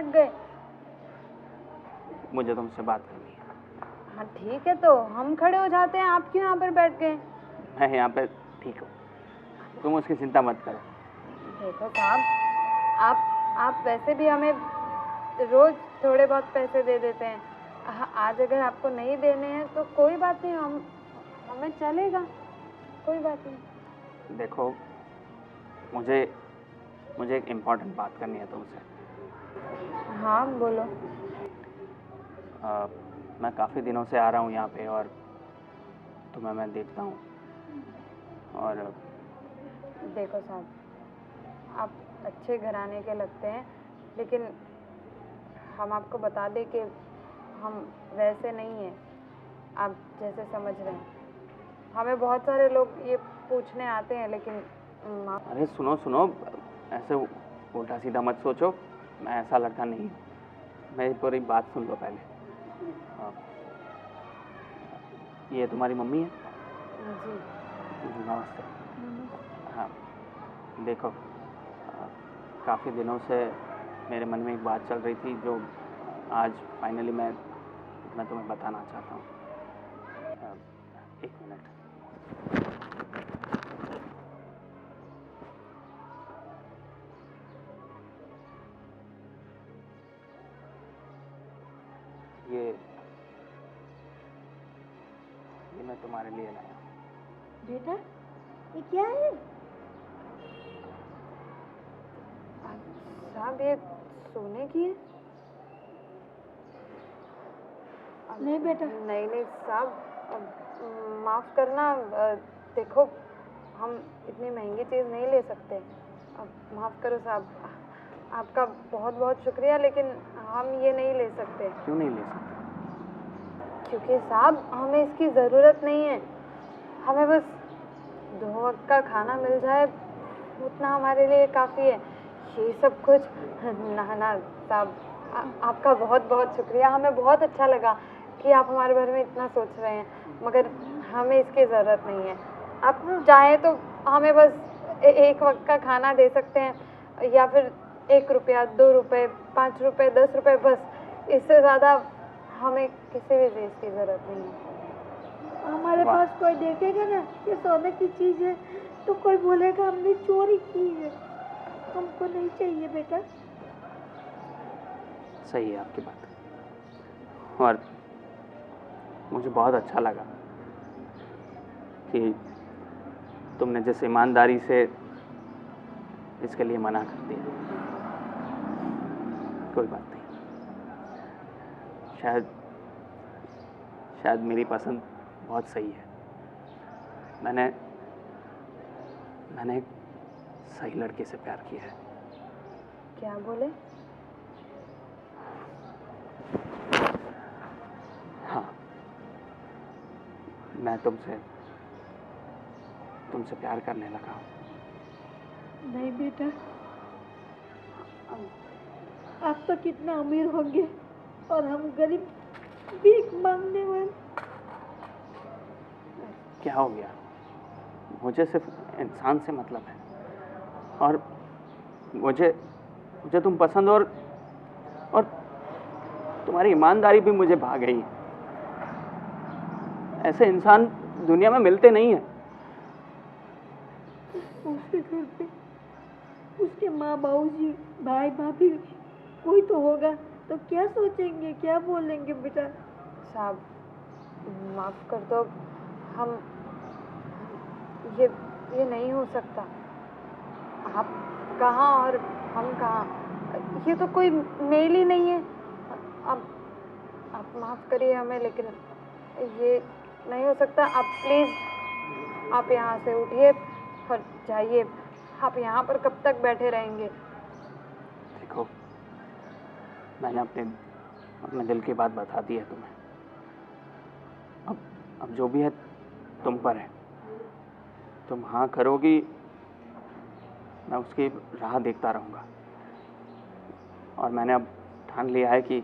बैठ गए? मुझे तुमसे बात करनी है। हाँ ठीक है, तो हम खड़े हो जाते हैं, आप क्यों यहाँ पर बैठ गए? मैं यहाँ पे ठीक हूँ, तुम उसकी चिंता मत करो। देखो साहब, आप वैसे भी हमें रोज थोड़े बहुत पैसे दे देते हैं। आज अगर आपको नहीं देने हैं तो कोई बात नहीं, हमें चलेगा, कोई बात नहीं। देखो, मुझे एक इम्पोर्टेंट बात करनी है तुमसे। हाँ बोलो। मैं काफ़ी दिनों से आ रहा हूँ यहाँ पे और तुम्हें मैं देखता हूँ। और देखो साहब, आप अच्छे घराने के लगते हैं, लेकिन हम आपको बता दें कि हम वैसे नहीं हैं आप जैसे समझ रहे हैं। हमें बहुत सारे लोग ये पूछने आते हैं, लेकिन अरे सुनो, ऐसे उल्टा सीधा मत सोचो, मैं ऐसा लड़का नहीं हूँ। मेरी पूरी बात सुन लो पहले। ये तुम्हारी मम्मी है? जी नमस्ते। हाँ देखो, काफ़ी दिनों से मेरे मन में एक बात चल रही थी जो आज फाइनली मैं तुम्हें बताना चाहता हूँ। एक मिनट। ये मैं तुम्हारे लिए लाया हूँ। बेटा, ये क्या है? साहब, ये सोने की है? नहीं बेटा। नहीं साहब, माफ़ करना। देखो, हम इतनी महंगी चीज़ नहीं ले सकते। अब माफ़ करो साहब, आपका बहुत बहुत शुक्रिया, लेकिन हम ये नहीं ले सकते। क्यों नहीं ले सकते? क्योंकि साहब, हमें इसकी ज़रूरत नहीं है। हमें बस 2 वक्त का खाना मिल जाए, उतना हमारे लिए काफ़ी है। ये सब कुछ ना साहब, आपका बहुत बहुत शुक्रिया। हमें बहुत अच्छा लगा कि आप हमारे बारे में इतना सोच रहे हैं, मगर हमें इसकी ज़रूरत नहीं है। आप चाहें तो हमें बस एक वक्त का खाना दे सकते हैं, या फिर 1 रुपया, 2 रुपये, 5 रुपये, 10 रुपये, बस। इससे ज़्यादा हमें किसी भी चीज़ की ज़रूरत नहीं है। हमारे पास कोई देखेगा ना ये सोने की चीज़ है तो कोई बोलेगा हमने चोरी की है। हमको नहीं चाहिए बेटा। सही है आपकी बात, और मुझे बहुत अच्छा लगा कि तुमने जिस ईमानदारी से इसके लिए मना कर दिया। कोई बात नहीं, शायद मेरी पसंद बहुत सही है। मैंने एक सही लड़के से प्यार किया है। क्या बोले? हाँ, मैं तुमसे प्यार करने लगा हूँ। नहीं बेटा, आप तो कितना अमीर होंगे और हम गरीब भीख मांगने वाले। क्या हो गया? मुझे सिर्फ इंसान से मतलब है, और मुझे तुम पसंद, और तुम्हारी ईमानदारी भी मुझे भा गई है। ऐसे इंसान दुनिया में मिलते नहीं हैं। उसके घर पे उसके माँ बाबूजी, भाई भाभी कोई तो होगा, तो क्या सोचेंगे, क्या बोलेंगे बेटा? साहब, माफ़ कर दो। हम ये नहीं हो सकता। आप कहाँ और हम कहाँ, ये तो कोई मेल ही नहीं है। अब आप माफ़ करिए हमें, लेकिन ये नहीं हो सकता। आप प्लीज़, आप यहाँ से उठिए और जाइए। आप यहाँ पर कब तक बैठे रहेंगे? देखो, मैंने अपने दिल की बात बता दी है तुम्हें। अब जो भी है तुम पर है। तुम हाँ करोगी, मैं उसकी राह देखता रहूँगा। और मैंने अब ठान लिया है कि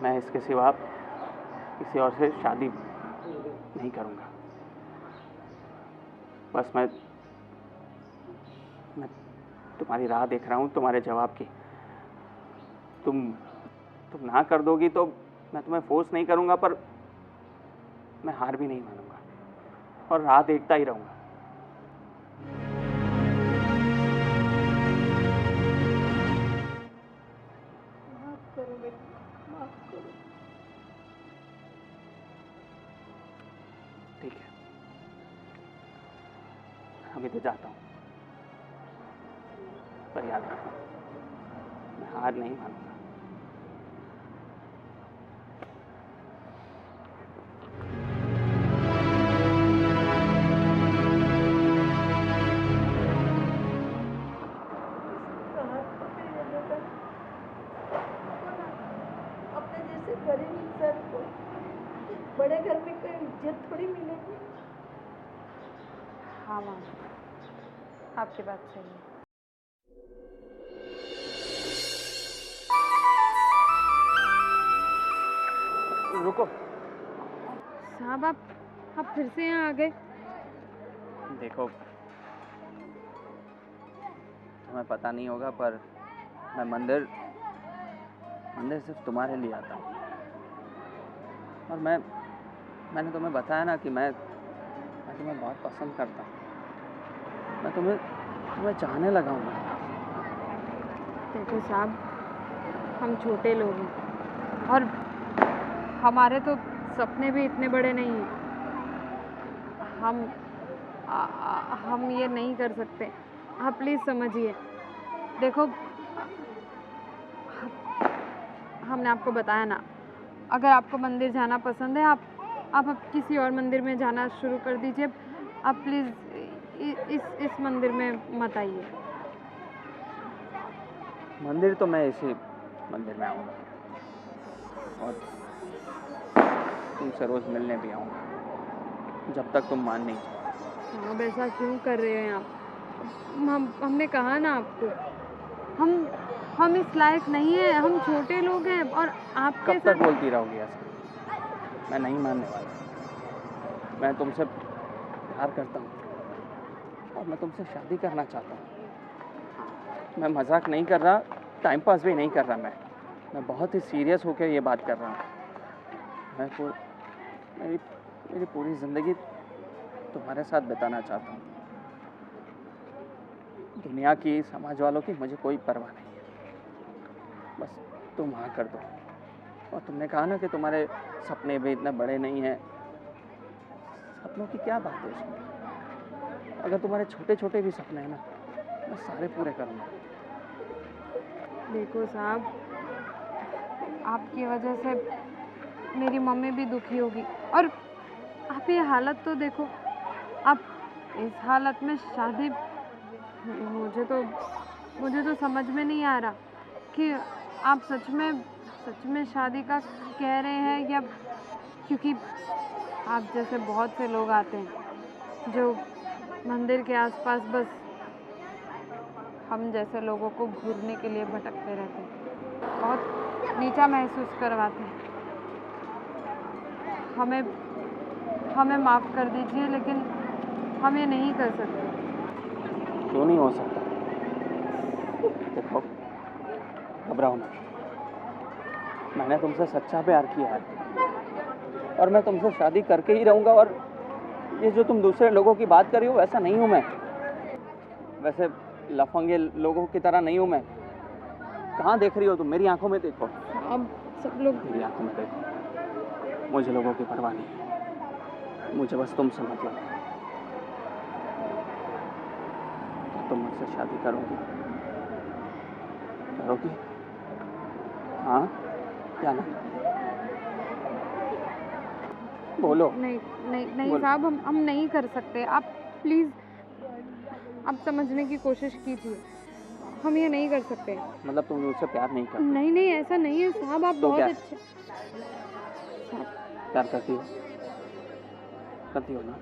मैं इसके सिवा किसी और से शादी नहीं करूँगा। बस मैं तुम्हारी राह देख रहा हूँ, तुम्हारे जवाब की। तुम ना कर दोगी तो मैं तुम्हें फोर्स नहीं करूँगा, पर मैं हार भी नहीं मानूंगा और राह देखता ही रहूँगा। माफ करो बेटा, माफ करो। ठीक है, अभी तो जाता हूँ, पर याद रखना मैं हार नहीं मानूंगा। हाथ पकड़िए बेटा। देखो ना, अपने जैसे गरीब इंसान को बड़े घर में कोई इज्जत थोड़ी मिलेगी। हाँ माँ, आपकी बात सही है। रुको। साहब आप फिर से यहाँ आ गए? देखो, तुम्हें पता नहीं होगा, पर मैं मंदिर सिर्फ तुम्हारे लिए आता हूँ। और मैंने तुम्हें बताया ना कि मैं तुम्हें बहुत पसंद करता हूँ। मैं तुम्हें चाहने लगा हूँ। देखो साहब, हम छोटे लोग हैं और हमारे तो सपने भी इतने बड़े नहीं हैं। हम ये नहीं कर सकते। आप प्लीज़ समझिए। देखो, हमने आपको बताया ना, अगर आपको मंदिर जाना पसंद है, आप अब किसी और मंदिर में जाना शुरू कर दीजिए। आप प्लीज़ इस मंदिर में मत आइए। मंदिर तो मैं इसी मंदिर में आऊँगा और तुमसे रोज़ मिलने भी आऊँगा, जब तक तुम मान नहीं जाओ। अब ऐसा क्यों कर रहे हैं आप? हमने कहा ना आपको, हम इस लायक नहीं है। हम छोटे लोग हैं और आपके कब तक बोलती रहोगी ऐसा? मैं नहीं मानने वाला। मैं तुमसे प्यार करता हूँ और मैं तुमसे शादी करना चाहता हूँ। मैं मजाक नहीं कर रहा, टाइम पास भी नहीं कर रहा। मैं बहुत ही सीरियस होकर ये बात कर रहा हूँ। मेरी पूरी ज़िंदगी तुम्हारे साथ बिताना चाहता हूँ। दुनिया की, समाज वालों की मुझे कोई परवाह नहीं है। बस तुम हाँ कर दो। और तुमने कहा ना कि तुम्हारे सपने भी इतने बड़े नहीं हैं। सपनों की क्या बात है इसमें? अगर तुम्हारे छोटे छोटे भी सपने हैं ना, मैं सारे पूरे करूँगा। देखो साहब, आपकी वजह से मेरी मम्मी भी दुखी होगी और आप ये हालत तो देखो। आप इस हालत में शादी, मुझे तो समझ में नहीं आ रहा कि आप सच में शादी का कह रहे हैं, या क्योंकि आप जैसे बहुत से लोग आते हैं जो मंदिर के आसपास बस हम जैसे लोगों को घूरने के लिए भटकते रहते हैं, बहुत नीचा महसूस करवाते हैं। हमें माफ़ कर दीजिए, लेकिन हम ये नहीं कर सकते। क्यों नहीं हो सकता? देखो, घबराओ ना। मैंने तुमसे सच्चा प्यार किया है और मैं तुमसे शादी करके ही रहूँगा। और ये जो तुम दूसरे लोगों की बात कर रही हो, वैसा नहीं हूँ मैं। वैसे लफंगे लोगों की तरह नहीं हूँ मैं। कहाँ देख रही हो तुम? मेरी आंखों में देखो। अब सब लोग मेरी आंखों में देखो। मुझे लोगों की परवाह नहीं है, मुझे बस तुमसे मतलब है। तुम मुझसे शादी करोगी? हाँ या ना? बोलो। नहीं साहब, हम नहीं कर सकते। आप प्लीज़, आप समझने की कोशिश कीजिए। हम ये नहीं कर सकते। मतलब तुम मुझसे प्यार नहीं करती? नहीं, ऐसा नहीं है साहब। आप तो बहुत क्या? अच्छे प्यार करती हो? करती हो ना?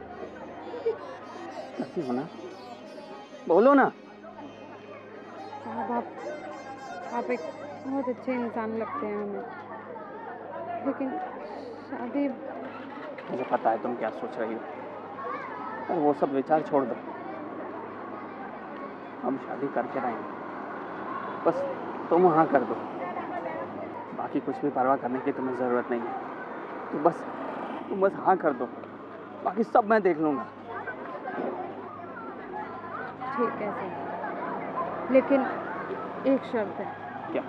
करती हो ना? बोलो ना। साहब, आप एक बहुत अच्छे इंसान लगते हैं हमें, लेकिन शादी... मुझे पता है तुम क्या सोच रही हो, और वो सब विचार छोड़ दो। हम शादी करके रहेंगे, बस तुम हाँ कर दो। बाकी कुछ भी परवाह करने की तुम्हें ज़रूरत नहीं है। तुम बस हाँ कर दो, बाकी सब मैं देख लूँगा। ठीक है सर, लेकिन एक शर्त है। क्या?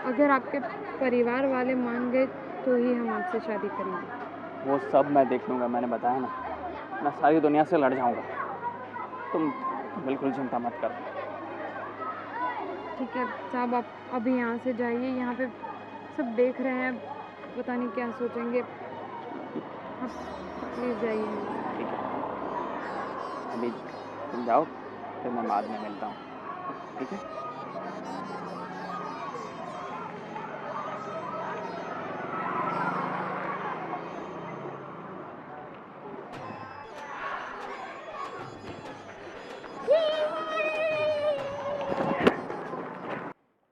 अगर आपके परिवार वाले मान गए तो ही हम आपसे शादी करेंगे। वो सब मैं देख लूँगा, मैंने बताया ना, मैं सारी दुनिया से लड़ जाऊँगा। तुम बिल्कुल चिंता मत करो। ठीक है साहब, आप अभी यहाँ से जाइए, यहाँ पे सब देख रहे हैं, पता नहीं क्या सोचेंगे। आप प्लीज़ जाइए। ठीक है, अभी तुम जाओ, फिर मैं बाद में मिलता हूँ, ठीक है?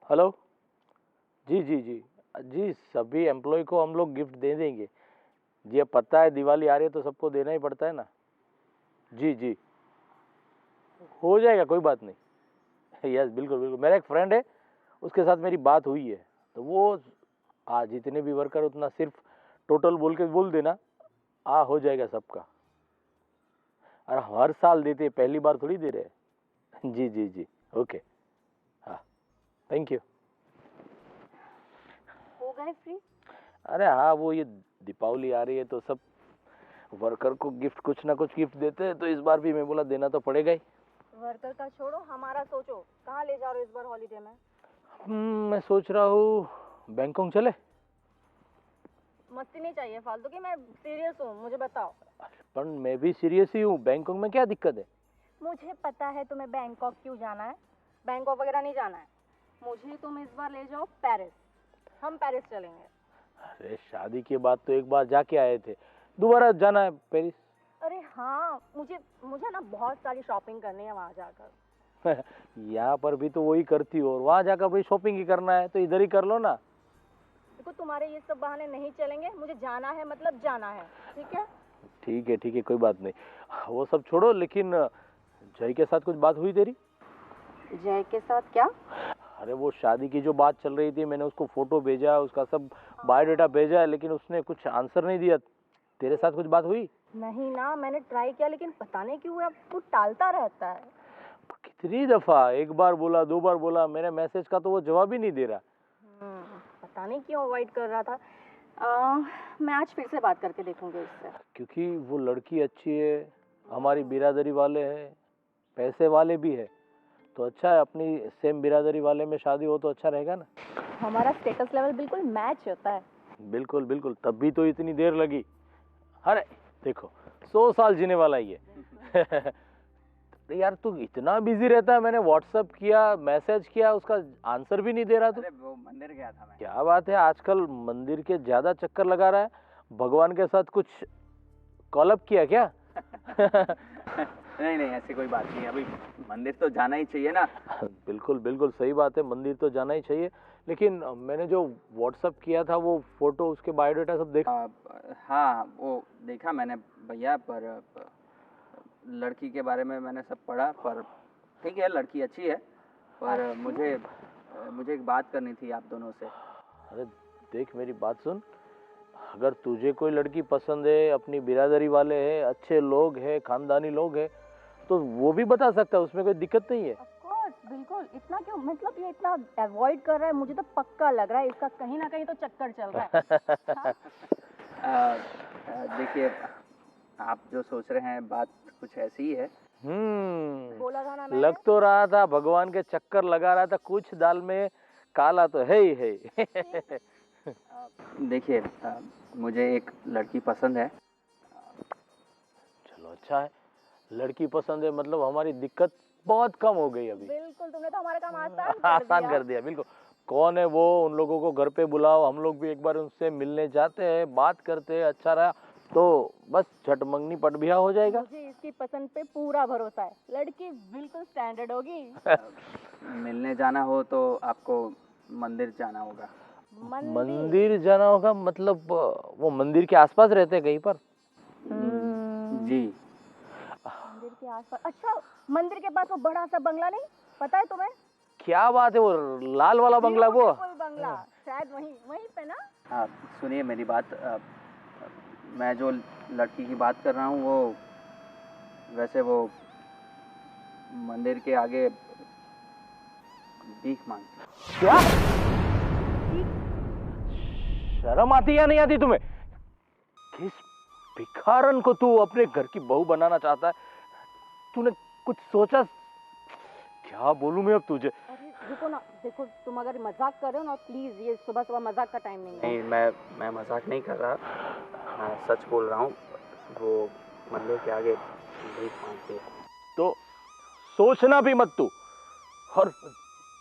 हेलो। जी जी जी जी, सभी एम्प्लॉय को हम लोग गिफ्ट दे देंगे जी। अब पता है दिवाली आ रही है तो सबको देना ही पड़ता है ना। जी जी, हो जाएगा, कोई बात नहीं। यस बिल्कुल बिल्कुल, मेरा एक फ्रेंड है, उसके साथ मेरी बात हुई है, तो वो आज जितने भी वर्कर उतना सिर्फ टोटल बोल के बोल देना, हो जाएगा सबका। और हर साल देते, पहली बार थोड़ी दे रहे हैं। जी जी जी, ओके, हाँ, थैंक यू। हो गए फ्री? अरे हाँ, वो ये दीपावली आ रही है तो सब वर्कर को गिफ्ट, कुछ ना कुछ गिफ्ट देते हैं, तो इस बार भी मैं बोला देना तो पड़ेगा ही। वर्कर का छोड़ो, हमारा सोचो, कहाँ ले जा रहे हो इस बार हॉलीडे में? मैं सोच रहा हूँ बैंकॉक चले। मस्ती नहीं चाहिए फालतू की, मैं सीरियस हूँ, मुझे बताओ। पर मैं भी सीरियस ही हूँ, बैंकॉक में क्या दिक्कत है? मुझे पता है तुम्हें बैंकॉक क्यों जाना है, बैंकॉक वगैरह नहीं जाना है। मुझे तुम इस बार ले जाओ पेरिस, हम पेरिस चलेंगे। अरे शादी के बाद तो एक बार जाके आए थे, दोबारा जाना है पेरिस? अरे हाँ, मुझे ना बहुत सारी शॉपिंग करनी है वहाँ जाकर। यहाँ पर भी तो वही करती हो, और वहाँ जाकर भी शॉपिंग ही करना है, तो इधर ही कर लो ना। देखो तुम्हारे ये सब बहाने नहीं चलेंगे, मुझे जाना है मतलब जाना है, ठीक है? ठीक है, कोई बात नहीं, वो सब छोड़ो। लेकिन जय के साथ कुछ बात हुई तेरी? जय के साथ क्या? अरे वो शादी की जो बात चल रही थी, मैंने उसको फोटो भेजा, उसका सब बायोडाटा भेजा है, लेकिन उसने कुछ आंसर नहीं दिया। तेरे साथ कुछ बात हुई? नहीं ना, मैंने ट्राई किया लेकिन पता नहीं क्यों वो टालता रहता है। कितनी दफा, एक बार बोला, दो बार बोला, मेरे मैसेज का तो वो जवाब ही नहीं दे रहा। पता नहीं क्यों अवॉइड कर रहा था। मैं आज फिर से बात करके देखूंगी उससे। क्योंकि वो लड़की अच्छी है, हमारी बिरादरी वाले है, पैसे वाले भी है, तो अच्छा है, अपनी सेम बिरादरी वाले में शादी हो तो अच्छा रहेगा ना। हमारा स्टेटस लेवल बिल्कुल मैच होता है। बिल्कुल बिल्कुल, तब भी तो इतनी देर लगी। अरे देखो, 100 साल जीने वाला ही है। यार तू इतना बिजी रहता है, मैंने व्हाट्सएप किया, मैसेज किया, उसका आंसर भी नहीं दे रहा तू। अरे वो मंदिर गया था मैं। क्या बात है, आजकल मंदिर के ज्यादा चक्कर लगा रहा है, भगवान के साथ कुछ कॉलअप किया क्या? नहीं ऐसी कोई बात नहीं, अभी मंदिर तो जाना ही चाहिए ना। बिल्कुल बिल्कुल सही बात है, मंदिर तो जाना ही चाहिए, लेकिन मैंने जो व्हाट्सएप किया था वो फोटो, उसके बायोडाटा सब देखा। हाँ वो देखा मैंने भैया, पर लड़की के बारे में मैंने सब पढ़ा, पर ठीक है लड़की अच्छी है, पर मुझे एक बात करनी थी आप दोनों से। अरे देख मेरी बात सुन, अगर तुझे कोई लड़की पसंद है, अपनी बिरादरी वाले हैं, अच्छे लोग हैं, खानदानी लोग हैं, तो वो भी बता सकता है, उसमें कोई दिक्कत नहीं है। ऑफ कोर्स, बिल्कुल। इतना क्यों, मतलब ये इतना अवॉइड कर रहा है, मुझे तो पक्का लग रहा है इसका कहीं ना कहीं तो चक्कर चल रहा है। देखिए, आप जो सोच रहे हैं बात कुछ ऐसी ही है। बोला था ना मैंने। लग तो रहा था भगवान के चक्कर लगा रहा था, कुछ दाल में काला तो है ही है। देखिए, मुझे एक लड़की पसंद है। चलो अच्छा है, लड़की पसंद है, मतलब हमारी दिक्कत बहुत कम हो गई अभी। बिल्कुल, तुमने तो हमारा काम आसान कर दिया, बिल्कुल। कौन है वो, उन लोगों को घर पे बुलाओ, हम लोग भी एक बार उनसे मिलने जाते हैं, बात करते हैं, अच्छा रहा तो बस झट मंगनी पट बिहा हो जाएगा। मुझे इसकी पसंद पे पूरा भरोसा है, लड़की बिल्कुल स्टैंडर्ड होगी। मिलने जाना हो तो आपको मंदिर जाना होगा। मंदिर जाना होगा, मतलब वो मंदिर के आसपास रहते हैं कहीं पर? जी। मंदिर के आसपास? अच्छा, मंदिर के पास वो बड़ा सा बंगला नहीं, पता है तुम्हें? क्या बात है, वो लाल वाला बंगला वो? बंगला शायद वहीं वहीं पे ना। आप सुनिए मेरी बात। मैं जो लड़की की बात कर रहा हूँ वो वैसे वो मंदिर के आगे भीख मांगती है। क्या? शर्म आती या नहीं आती तुम्हें? किस भिखारन को तू अपने घर की बहू बनाना चाहता है? तूने कुछ सोचा? क्या बोलूं मैं अब तुझे? अरे रुको ना, देखो तुम अगर मजाक कर रहे हो ना प्लीज, ये सुबह सुबह मजाक का टाइम नहीं है। नहीं, मैं मजाक नहीं कर रहा, मैं सच बोल रहा हूँ। वो मंदिर के आगे भीख मांगती है। तो सोचना भी मत तू। और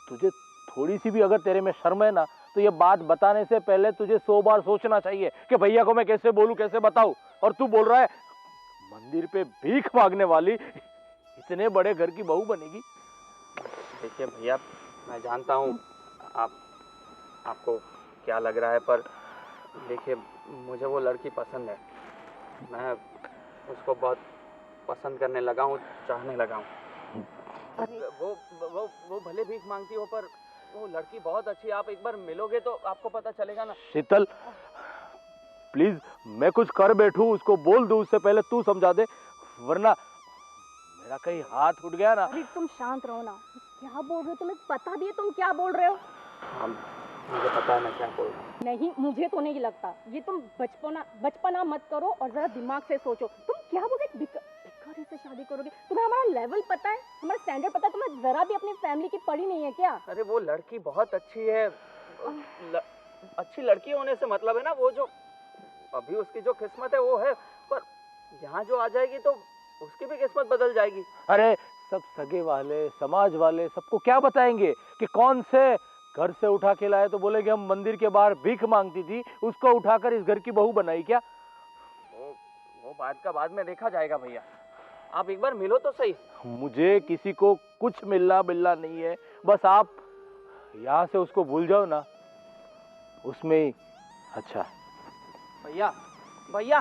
तुझे थोड़ी सी भी अगर तेरे में शर्म है ना, तो ये बात बताने से पहले तुझे 100 बार सोचना चाहिए कि भैया को मैं कैसे बोलूं, कैसे बताऊं। और तू बोल रहा है मंदिर पे भीख मांगने वाली इतने बड़े घर की बहू बनेगी? देखिए भैया, मैं जानता हूँ आपको क्या लग रहा है, पर देखिए मुझे वो लड़की पसंद है। मैं उसको बहुत पसंद करने लगा हूँ, चाहने लगा हूँ। वो भले भीख मांगती हो, पर वो लड़की बहुत अच्छी है। आप एक बार मिलोगे तो आपको पता चलेगा ना। शीतल प्लीज, मैं कुछ कर बैठूं उसको बोल दूं उससे पहले तू समझा दे, वरना मेरा कहीं हाथ उठ गया ना। अरे तुम शांत रहो ना, क्या बोल रहे हो? तुम्हें पता भी है तुम क्या बोल रहे हो? हाँ, मुझे पता है मैं क्या बोल रहा हूँ। नहीं, मुझे तो नहीं लगता। ये तुम बचपना मत करो और जरा दिमाग से सोचो। तुम क्या बोल रहे, भिखारी से शादी करोगे? तुम्हें हमारा लेवल पता है, हमारा स्टैंडर्ड पता है? तुम्हें जरा भी अपनी फैमिली की पड़ी नहीं है क्या? अरे वो लड़की बहुत अच्छी है। अच्छी लड़की होने से मतलब है ना, वो जो अभी उसकी जो किस्मत है वो है, पर यहाँ जो आ जाएगी तो उसकी भी किस्मत बदल जाएगी। अरे सब सगे वाले, समाज वाले सबको क्या बताएंगे कि कौन से घर से उठा के लाए, तो बोलेंगे हम मंदिर के बाहर भीख मांगती थी, उसको उठाकर इस घर की बहू बनाई क्या? वो बात का बाद में देखा जाएगा भैया। आप एक बार मिलो तो सही। मुझे किसी को कुछ मिलना बिलना नहीं है, बस आप यहाँ से उसको भूल जाओ ना, उसमें ही अच्छा। भैया भैया,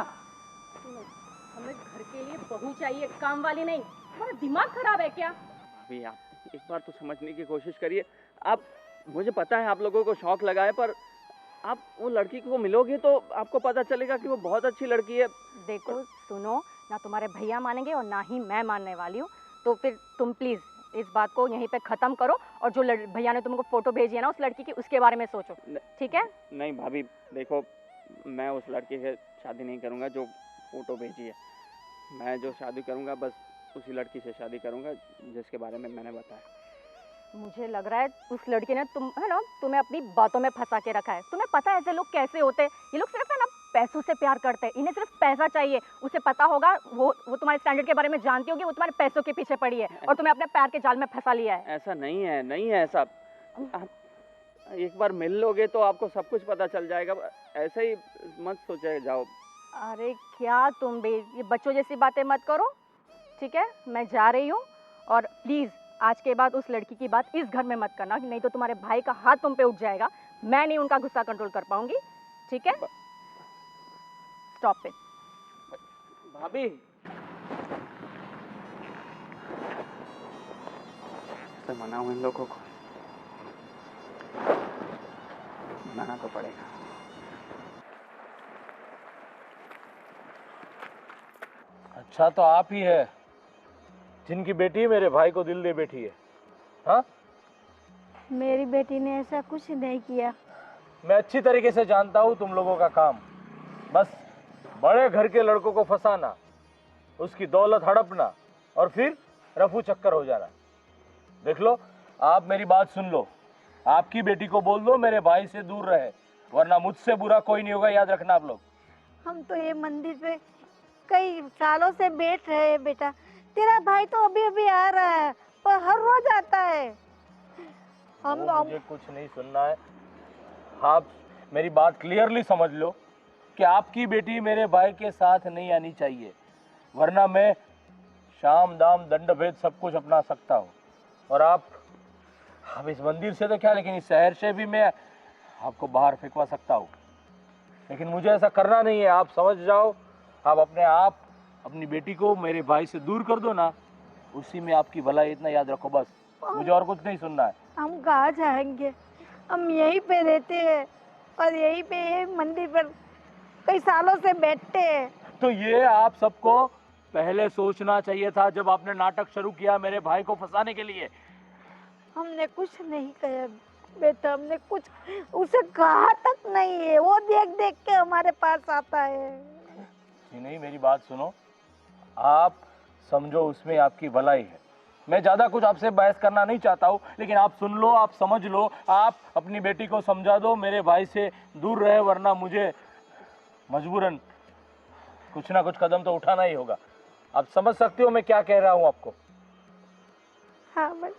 हमें घर के लिए बहू चाहिए, काम वाली नहीं। तुम्हारा दिमाग खराब है क्या? अभी आप एक बार तो समझने की कोशिश करिए। आप, मुझे पता है आप लोगों को शौक लगा है, पर आप वो लड़की को मिलोगे तो आपको पता चलेगा कि वो बहुत अच्छी लड़की है। देखो सुनो, ना तुम्हारे भैया मानेंगे और ना ही मैं मानने वाली हूँ। तो फिर तुम प्लीज इस बात को यहीं पे खत्म करो, और जो भैया ने तुमको फोटो भेजी है ना उस लड़की की, उसके बारे में सोचो, ठीक है? नहीं भाभी, देखो मैं उस लड़की से शादी नहीं करूँगा जो फोटो भेजी है। मैं जो शादी करूँगा बस उसी लड़की से शादी करूँगा जिसके बारे में मैंने बताया। मुझे लग रहा है उस लड़की ने तुम्हें अपनी बातों में फंसा के रखा है। तुम्हें पता है ऐसे लोग कैसे होते हैं? ये लोग सिर्फ है ना पैसों से प्यार करते हैं, इन्हें सिर्फ पैसा चाहिए। उसे पता होगा, वो तुम्हारे स्टैंडर्ड के बारे में जानती होगी, वो तुम्हारे पैसों के पीछे पड़ी है और तुम्हें अपने पैर के जाल में फंसा लिया है। ऐसा नहीं है, नहीं है ऐसा। आप एक बार मिल लोगे तो आपको सब कुछ पता चल जाएगा। ऐसे ही मत सोचे जाओ। अरे क्या तुम भी ये बच्चों जैसी बातें मत करो, ठीक है? मैं जा रही हूँ, और प्लीज आज के बाद उस लड़की की बात इस घर में मत करना, नहीं तो तुम्हारे भाई का हाथ तुम पे उठ जाएगा। मैं नहीं उनका गुस्सा कंट्रोल कर पाऊंगी, ठीक है? Stop it. भाभी, से मनाओ इन लोगों को, मनाना तो पड़ेगा। अच्छा तो आप ही है जिनकी बेटी मेरे भाई को दिल दे बैठी है? हाँ, मेरी बेटी ने ऐसा कुछ नहीं किया। मैं अच्छी तरीके से जानता हूँ तुम लोगों का काम, बस बड़े घर के लड़कों को फंसाना, उसकी दौलत हड़पना और फिर रफू चक्कर हो जाना। देख लो, आप मेरी बात सुन लो, आपकी बेटी को बोल दो मेरे भाई से दूर रहे, वरना मुझसे बुरा कोई नहीं होगा, याद रखना आप लोग। हम तो ये मंदिर पे कई सालों से बैठ रहे हैं बेटा। तेरा भाई तो अभी अभी आ रहा है, पर हर रोज आता है। मुझे कुछ नहीं सुनना है। आप मेरी बात क्लियरली समझ लो कि आपकी बेटी मेरे भाई के साथ नहीं आनी चाहिए, वरना मैं शाम दाम दंड भेद सब कुछ अपना सकता हूँ। और आप इस मंदिर से तो क्या, लेकिन इस शहर से भी मैं आपको बाहर फेंकवा सकता हूँ, लेकिन मुझे ऐसा करना नहीं है। आप समझ जाओ, आप अपनी बेटी को मेरे भाई से दूर कर दो ना, उसी में आपकी भलाई। इतना याद रखो बस, मुझे और कुछ नहीं सुनना है। हम कहाँ जाएंगे? हम यहीं पे रहते हैं और यहीं पे ये मंदिर पर कई सालों से बैठते हैं। तो ये आप सबको पहले सोचना चाहिए था जब आपने नाटक शुरू किया मेरे भाई को फंसाने के लिए। हमने कुछ नहीं कहा बेटा, हमने कुछ उसे कहा तक नहीं है। वो देख देख के हमारे पास आता है। जी नहीं, मेरी बात सुनो, आप समझो उसमें आपकी भलाई है। मैं ज्यादा कुछ आपसे बहस करना नहीं चाहता हूँ, लेकिन आप सुन लो, आप समझ लो, आप अपनी बेटी को समझा दो मेरे भाई से दूर रहे, वरना मुझे मजबूरन कुछ ना कुछ कदम तो उठाना ही होगा। आप समझ सकते हो मैं क्या कह रहा हूँ आपको? हाँ भाई,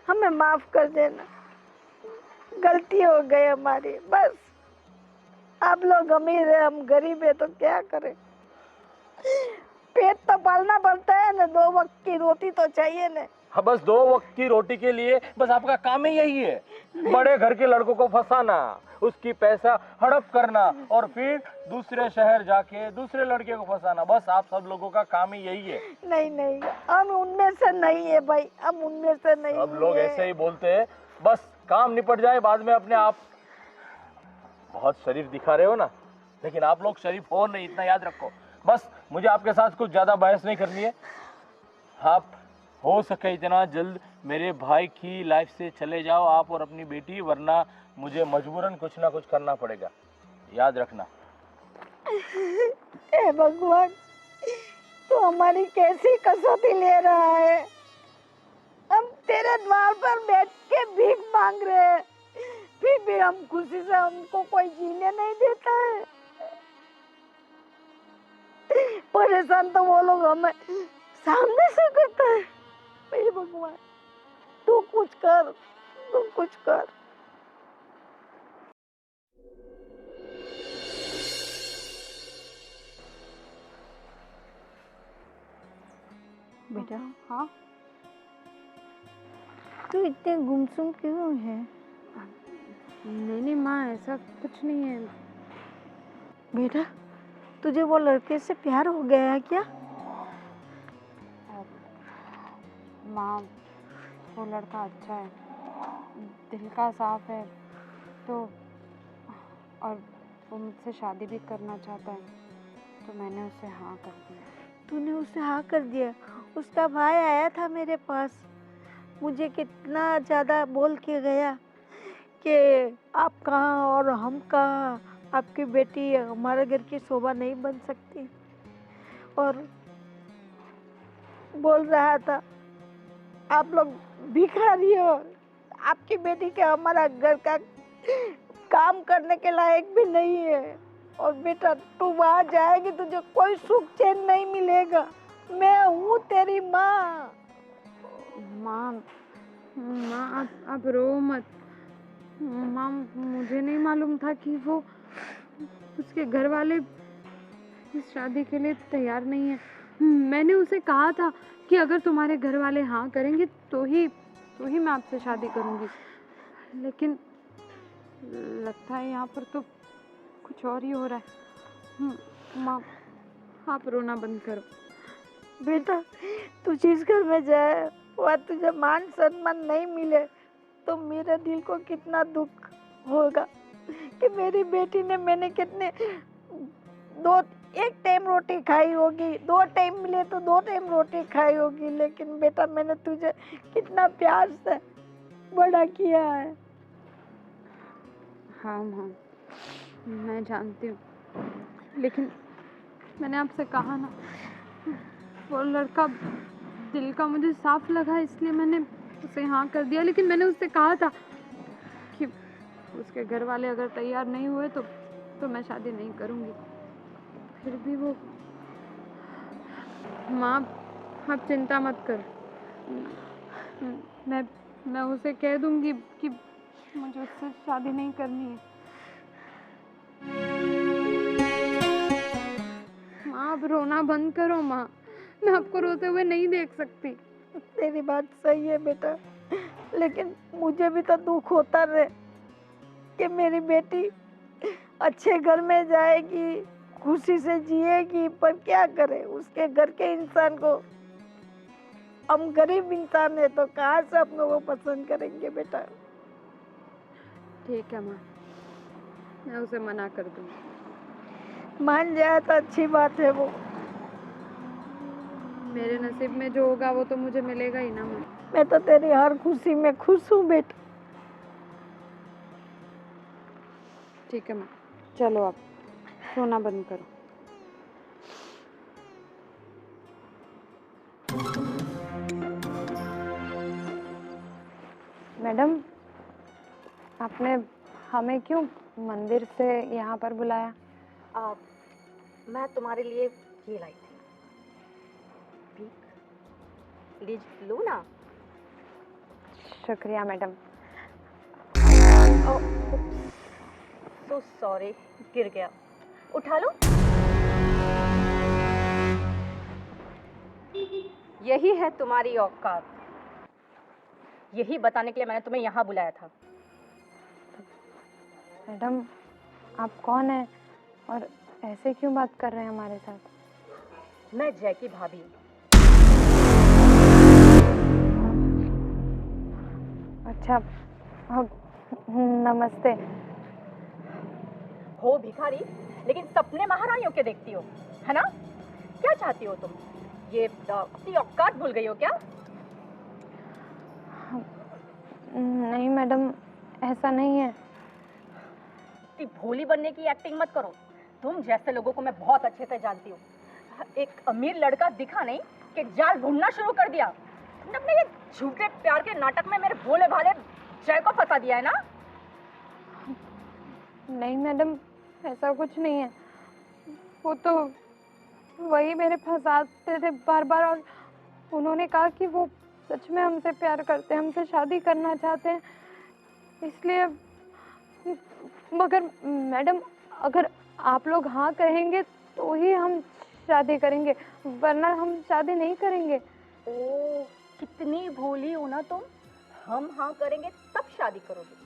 हमें माफ कर देना, गलती हो गई हमारी। बस आप लोग अमीर है, हम गरीब है, तो क्या करें? पेट तो पालना पड़ता है ना, 2 वक्त की रोटी तो चाहिए ना। हाँ, बस 2 वक्त की रोटी के लिए बस आपका काम ही यही है, बड़े घर के लड़कों को फंसाना, उसकी पैसा हड़प करना और फिर दूसरे शहर जाके दूसरे लड़के को फंसाना। बस आप सब लोगों का काम ही यही है। नहीं नहीं, हम उनमें से नहीं है भाई, हम उनमें से नहीं। सब लोग ऐसे ही बोलते हैं, बस काम निपट जाए बाद में अपने आप। बहुत शरीफ दिखा रहे हो ना, लेकिन आप लोग शरीफ हो नहीं, इतना याद रखो। बस मुझे आपके साथ कुछ ज्यादा बहस नहीं करनी है। आप हो सके इतना जल्द मेरे भाई की लाइफ से चले जाओ, आप और अपनी बेटी, वरना मुझे मजबूरन कुछ ना कुछ करना पड़ेगा, याद रखना। हे भगवान, तू हमारी कैसी कसौटी ले रहा है? हम तेरे द्वार पर बैठ के भीख मांग रहे हैं, फिर भी हम खुशी से हमको कोई जीने नहीं देता है। परेशान तो वो लोग हमें सामने से करता है। हे भगवान, तू कुछ कर, तू कुछ कर। बेटा, हाँ तू इतने गुमसुम क्यों है? नहीं माँ, ऐसा कुछ नहीं है। बेटा, तुझे वो लड़के से प्यार हो गया है क्या? माँ, वो लड़का अच्छा है, दिल का साफ है, तो और वो मुझसे शादी भी करना चाहता है, तो मैंने उसे हाँ कर दिया। तूने उसे हाँ कर दिया? उसका भाई आया था मेरे पास, मुझे कितना ज़्यादा बोल के गया कि आप कहाँ और हम कहाँ, आपकी बेटी हमारे घर की शोभा नहीं बन सकती। और बोल रहा था आप लोग भिखारी हो, आपकी बेटी के हमारा घर का काम करने के लायक भी नहीं है। और बेटा, तू वहाँ जाएगी तुझे कोई सुख चैन नहीं मिलेगा। मैं हूँ तेरी माँ। माँ माँ, आप रो मत। माँ, मुझे नहीं मालूम था कि वो उसके घर वाले इस शादी के लिए तैयार नहीं है। मैंने उसे कहा था कि अगर तुम्हारे घर वाले हाँ करेंगे तो ही मैं आपसे शादी करूँगी, लेकिन लगता है यहाँ पर तो कुछ और ही हो रहा है। माँ, आप रोना बंद करो। बेटा, तू जिस घर में जाए वहाँ तुझे मान सम्मान नहीं मिले तो मेरे दिल को कितना दुख होगा कि मेरी बेटी ने, मैंने कितने एक टाइम रोटी खाई होगी, 2 टाइम मिले तो 2 टाइम रोटी खाई होगी, लेकिन बेटा मैंने तुझे कितना प्यार से बड़ा किया है। हाँ माँ, मैं जानती हूँ, लेकिन मैंने आपसे कहा ना, वो लड़का दिल का मुझे साफ लगा, इसलिए मैंने उसे हाँ कर दिया। लेकिन मैंने उससे कहा था कि उसके घर वाले अगर तैयार नहीं हुए तो मैं शादी नहीं करूँगी। फिर भी वो, माँ आप चिंता मत कर, मैं उसे कह दूँगी कि मुझे उससे शादी नहीं करनी है। माँ, आप रोना बंद करो। माँ, मैं आपको रोते हुए नहीं देख सकती। तेरी बात सही है बेटा, लेकिन मुझे भी तो दुख होता रहे कि मेरी बेटी अच्छे घर में जाएगी, खुशी से जिएगी, पर क्या करे, उसके घर के इंसान को हम गरीब इंसान है तो कहाँ से हम लोग वो पसंद करेंगे बेटा। ठीक है माँ, मैं उसे मना कर दूँगी। मान जाए तो अच्छी बात है। वो मेरे नसीब में जो होगा वो तो मुझे मिलेगा ही ना माँ। मैं तो तेरी हर खुशी में खुश हूँ बेटा। ठीक है माँ, चलो अब सोना बंद करो। मैडम, आपने हमें क्यों मंदिर से यहाँ पर बुलाया? मैं तुम्हारे लिए ये लाई थी, लीज लो ना। शुक्रिया मैडम। सो सॉरी, गिर गया, उठा लो। यही है तुम्हारी औकात, यही बताने के लिए मैंने तुम्हें यहाँ बुलाया था। मैडम, आप कौन हैं और ऐसे क्यों बात कर रहे हैं हमारे साथ? मैं जैकी भाभी हूँ। अच्छा, अब नमस्ते। हो भिखारी, लेकिन सपने महारानियों के देखती हो, है ना? क्या चाहती हो तुम? ये अपनी औकात भूल गई हो क्या? नहीं मैडम, ऐसा नहीं है। इतनी भोली बनने की एक्टिंग मत करो। तुम जैसे लोगों को मैं बहुत अच्छे से जानती हूँ। एक अमीर लड़का दिखा नहीं कि जाल ढूंढना शुरू कर दिया। तुमने अपने ये झूठे प्यार के नाटक में मेरे भोले भाले जय को फंसा दिया है ना? नहीं मैडम, ऐसा कुछ नहीं है। वो तो वही मेरे फंसाते थे बार बार, और उन्होंने कहा कि वो सच में हमसे प्यार करते हैं, हमसे शादी करना चाहते हैं, इसलिए। मगर मैडम, अगर आप लोग हाँ कहेंगे तो ही हम शादी करेंगे, वरना हम शादी नहीं करेंगे। ओह, कितनी भोली हो ना तुम। हम हाँ करेंगे तब शादी करोगे।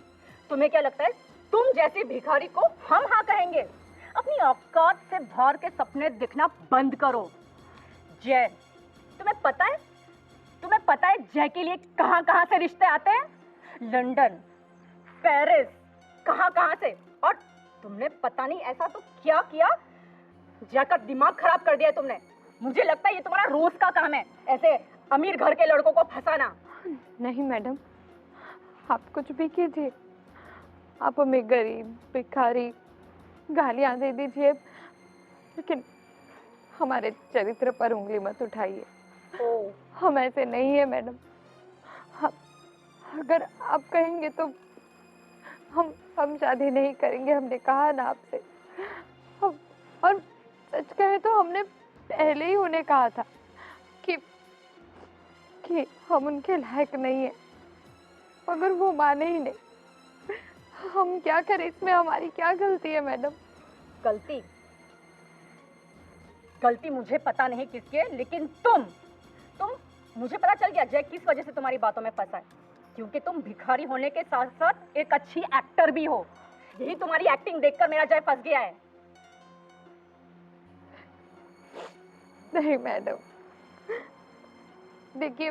तुम्हें क्या लगता है तुम जैसे भिखारी को हम हाँ कहेंगे? अपनी औकात से बाहर के सपने दिखना बंद करो। जय, तुम्हें पता है जय के लिए कहाँ कहाँ से रिश्ते आते हैं? लंदन, पेरिस, कहाँ से। और तुमने पता नहीं ऐसा तो क्या किया, जय का दिमाग खराब कर दिया है तुमने। मुझे लगता है ये तुम्हारा रोज का काम है, ऐसे अमीर घर के लड़कों को फंसाना। नहीं मैडम, आप कुछ भी कीजिए, आप हमें गरीब, भिखारी गालियां दे दीजिए, लेकिन हमारे चरित्र पर उंगली मत उठाइए। हम ऐसे नहीं है मैडम। अगर आप कहेंगे तो हम शादी नहीं करेंगे, हमने कहा ना आपसे। और सच कहे तो हमने पहले ही उन्हें कहा था कि हम उनके लायक नहीं है, मगर वो माने ही नहीं। हम क्या करें, इसमें हमारी क्या गलती है मैडम? गलती मुझे पता नहीं किसकी है, लेकिन तुम मुझे पता चल गया जय किस वजह से तुम्हारी बातों में फंसा है। क्योंकि तुम भिखारी होने के साथ साथ एक अच्छी एक्टर भी हो। यही तुम्हारी एक्टिंग देखकर मेरा जय फंस गया है। नहीं मैडम, देखिए,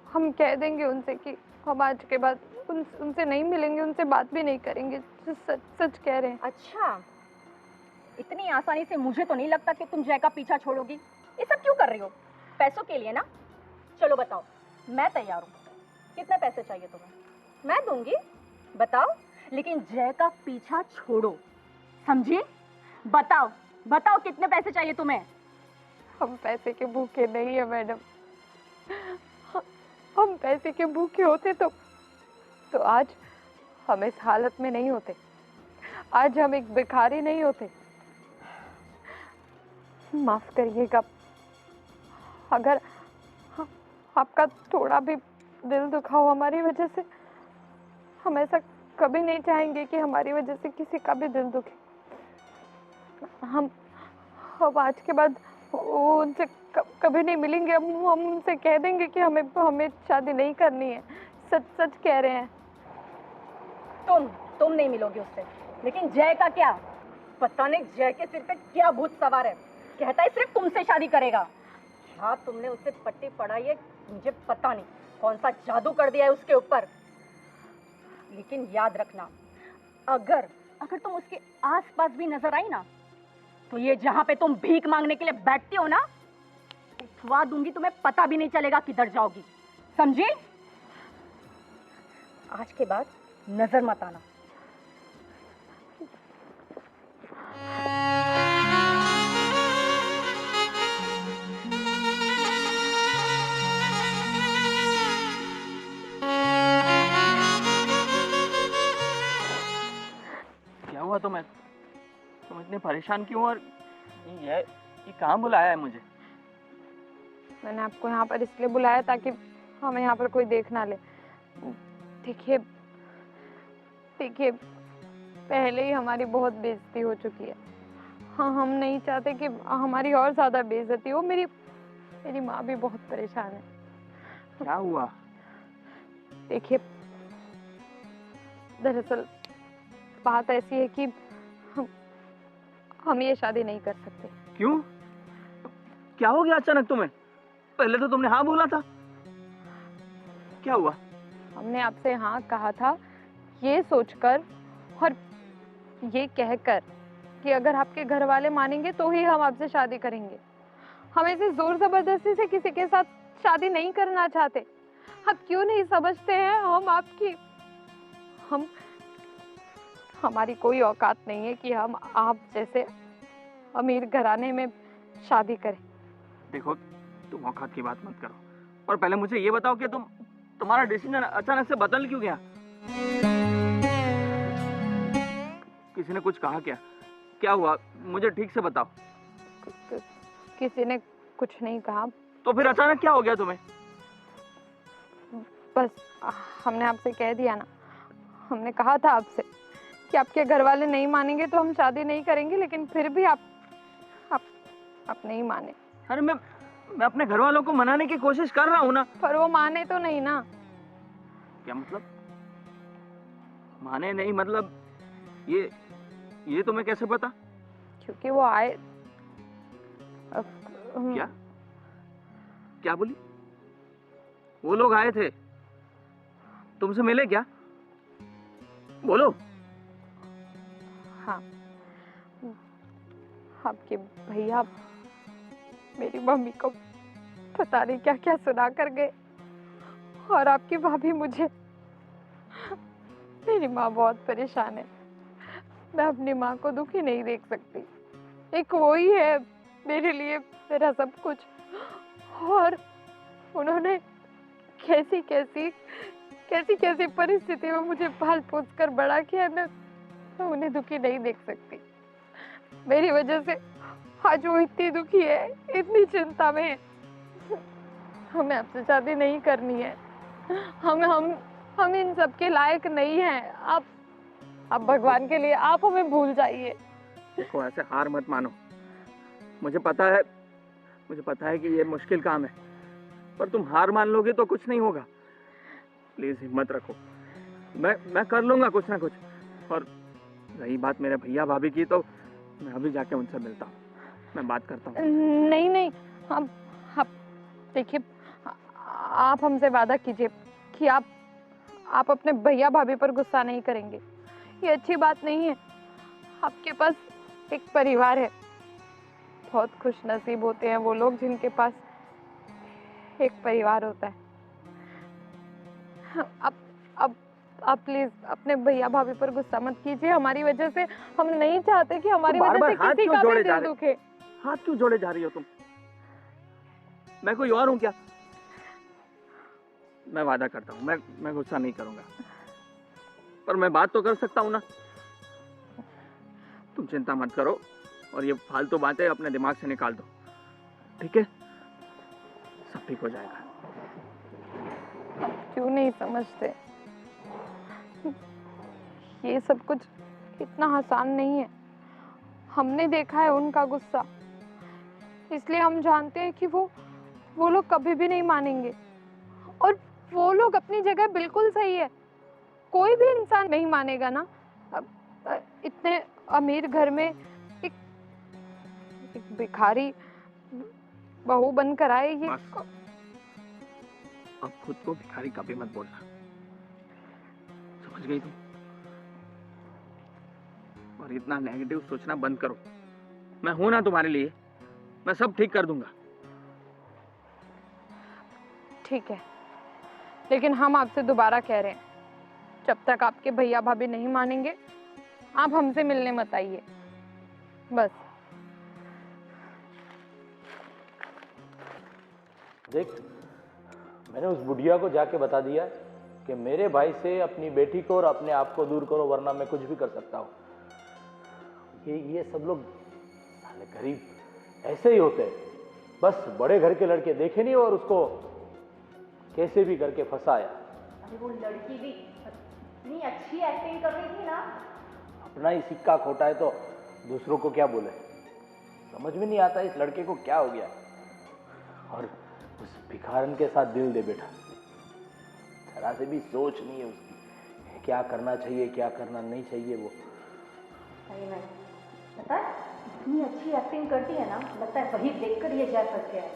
हम कह देंगे उनसे कि हम आज के बाद उनसे नहीं मिलेंगे, उनसे बात भी नहीं करेंगे। सच कह रहे हैं। अच्छा, इतनी आसानी से मुझे तो नहीं लगता कि तुम जय का पीछा छोड़ोगी। ये सब क्यों कर रही हो? पैसों के लिए ना? चलो बताओ, मैं तैयार हूँ। कितने पैसे चाहिए तुम्हें? मैं दूंगी, बताओ। लेकिन जय का पीछा छोड़ो, समझी? बताओ कितने पैसे चाहिए तुम्हें? हम पैसे के भूखे नहीं है मैडम। हम पैसे के भूखे होते तो आज हम इस हालत में नहीं होते, आज हम एक भिखारी नहीं होते। माफ करिएगा, अगर आपका थोड़ा भी दिल दुखा हो हमारी वजह से। हम ऐसा कभी नहीं चाहेंगे कि हमारी वजह से किसी का भी दिल दुखे। हम आज के बाद उनसे कभी नहीं मिलेंगे। हम उनसे कह देंगे कि हमें शादी नहीं करनी है। सच कह रहे हैं। तुम नहीं मिलोगी उससे, लेकिन जय का क्या? पता नहीं जय के सिर पे क्या भूत सवार है, कहता है सिर्फ तुमसे शादी करेगा। क्या तुमने उसे पट्टी पढ़ाई है मुझे पता नहीं, कौन सा जादू कर दिया है उसके ऊपर। लेकिन याद रखना, अगर अगर तुम उसके आसपास भी नजर आई ना, तो ये जहां पे तुम भीख मांगने के लिए बैठती हो ना, उठवा दूंगी, तुम्हें पता भी नहीं चलेगा किधर जाओगी, समझी? आज के बाद नजर मत आना। क्या हुआ तुम्हें? तुम इतने परेशान क्यों? और ये कहाँ बुलाया है मुझे? मैंने आपको यहाँ पर इसलिए बुलाया ताकि हमें यहाँ पर कोई देख ना ले। देखिए देखिए, पहले ही हमारी बहुत बेइज्जती हो चुकी है। हाँ, हम नहीं चाहते कि हमारी और ज्यादा बेइज्जती हो। मेरी माँ भी बहुत परेशान है। क्या हुआ? देखिए, दरअसल बात ऐसी है कि हम ये शादी नहीं कर सकते। क्यों? क्या हो गया अचानक तुम्हें? पहले तो तुमने हाँ बोला था। क्या हुआ? हमने आपसे हाँ कहा था ये सोचकर और ये कहकर कि अगर आपके घर वाले मानेंगे तो ही हम आपसे शादी करेंगे। हम ऐसे जोर जबरदस्ती से किसी के साथ शादी नहीं करना चाहते। आप क्यों नहीं समझते हैं? हमारी कोई औकात नहीं है कि हम आप जैसे अमीर घराने में शादी करें। देखो, तुम औकात की बात मत करो, और पहले मुझे ये बताओ कि तुम्हारा डिसीजन अचानक से बदल क्यों गया? किसी ने कुछ कहा क्या? क्या हुआ? मुझे ठीक से बताओ। किसी ने कुछ नहीं कहा। तो फिर अचानक क्या हो गया तुम्हें? बस हमने आपसे कह दिया ना, हमने कहा था आपसे कि आपके घर वाले नहीं मानेंगे तो हम शादी नहीं करेंगे, लेकिन फिर भी आप नहीं माने। अरे मैं अपने घर वालों को मनाने की कोशिश कर रहा हूँ ना। पर वो माने तो नहीं ना। क्या मतलब? माने नहीं मतलब? ये तुम्हें कैसे पता? क्योंकि वो आए। क्या बोली? वो लोग आए थे, तुमसे मिले क्या? बोलो। हाँ, आपके भैया मेरी मम्मी को पता नहीं क्या क्या सुना कर गए, और आपकी भाभी मुझे। मेरी माँ बहुत परेशान है। मैं अपनी माँ को दुखी नहीं देख सकती। एक वो ही है मेरे लिए मेरा सब कुछ, और उन्होंने कैसी कैसी परिस्थिति में मुझे पाल पोस कर बड़ा किया। मैं उन्हें दुखी नहीं देख सकती। मेरी वजह से आज वो इतनी दुखी है, इतनी चिंता में है। हमें आपसे शादी नहीं करनी है। हम इन सब के लायक नहीं हैं। आप भगवान के लिए आप हमें भूल जाइए। देखो, ऐसे हार मत मानो। मुझे पता है कि ये मुश्किल काम है, पर तुम हार मान लोगे तो कुछ नहीं होगा। प्लीज हिम्मत रखो, मैं कर लूंगा कुछ ना कुछ। और रही बात मेरे भैया भाभी की, तो मैं अभी जाके उनसे मिलता हूँ, मैं बात करता हूँ। नहीं, आप देखिए, आप हमसे वादा कीजिए कि आप अपने भैया भाभी पर गुस्सा नहीं करेंगे। ये अच्छी बात नहीं है। आपके पास एक परिवार है। बहुत खुश नसीब होते हैं वो लोग जिनके पास एक परिवार होता है। आप प्लीज अपने भैया भाभी पर गुस्सा मत कीजिए। हमारी वजह से हम नहीं चाहते कि हमारी वजह से किसी का भी दिल दुखे। हाथ क्यों जोड़े जा रही हो तुम? मैं कोई और हूँ क्या? मैं वादा करता हूँ, मैं गुस्सा नहीं करूंगा, पर मैं बात तो कर सकता हूँ ना। तुम चिंता मत करो, और ये फालतू बातें अपने दिमाग से निकाल दो, ठीक है? सब ठीक हो जाएगा। क्यों नहीं समझते? ये सब कुछ इतना आसान नहीं है। हमने देखा है उनका गुस्सा, इसलिए हम जानते हैं कि वो लोग कभी भी नहीं मानेंगे। और वो लोग अपनी जगह बिल्कुल सही है। कोई भी इंसान नहीं मानेगा ना। इतने अमीर घर में एक भिखारी बहू बनकर आए ये बस। अब खुद को भिखारी कभी मत बोलना, समझ गई तुम? और इतना नेगेटिव सोचना बंद करो। मैं हूं ना तुम्हारे लिए, मैं सब ठीक कर दूंगा। ठीक है, लेकिन हम आपसे दोबारा कह रहे हैं, जब तक आपके भैया भाभी नहीं मानेंगे आप हमसे मिलने मत आइए, बस। देख, मैंने उस बुढ़िया को जाके बता दिया कि मेरे भाई से अपनी बेटी को और अपने आप को दूर करो, वरना मैं कुछ भी कर सकता हूँ। ये सब लोग साले गरीब ऐसे ही होते हैं, बस बड़े घर के लड़के देखे नहीं और उसको कैसे भी करके फंसाया। अरे वो लड़की भी इतनी अच्छी एक्टिंग कर रही थी ना। अपना ही सिक्का खोटा है तो दूसरों को क्या बोले, समझ में नहीं आता इस लड़के को क्या हो गया। और उस भिखारन के साथ दिल दे बैठा, जरा से भी सोच नहीं है उसकी, क्या करना चाहिए क्या करना नहीं चाहिए। वो सही में पता है, इतनी अच्छी एक्टिंग करती है ना, लगता है वही देखकर ये जा सकते हैं।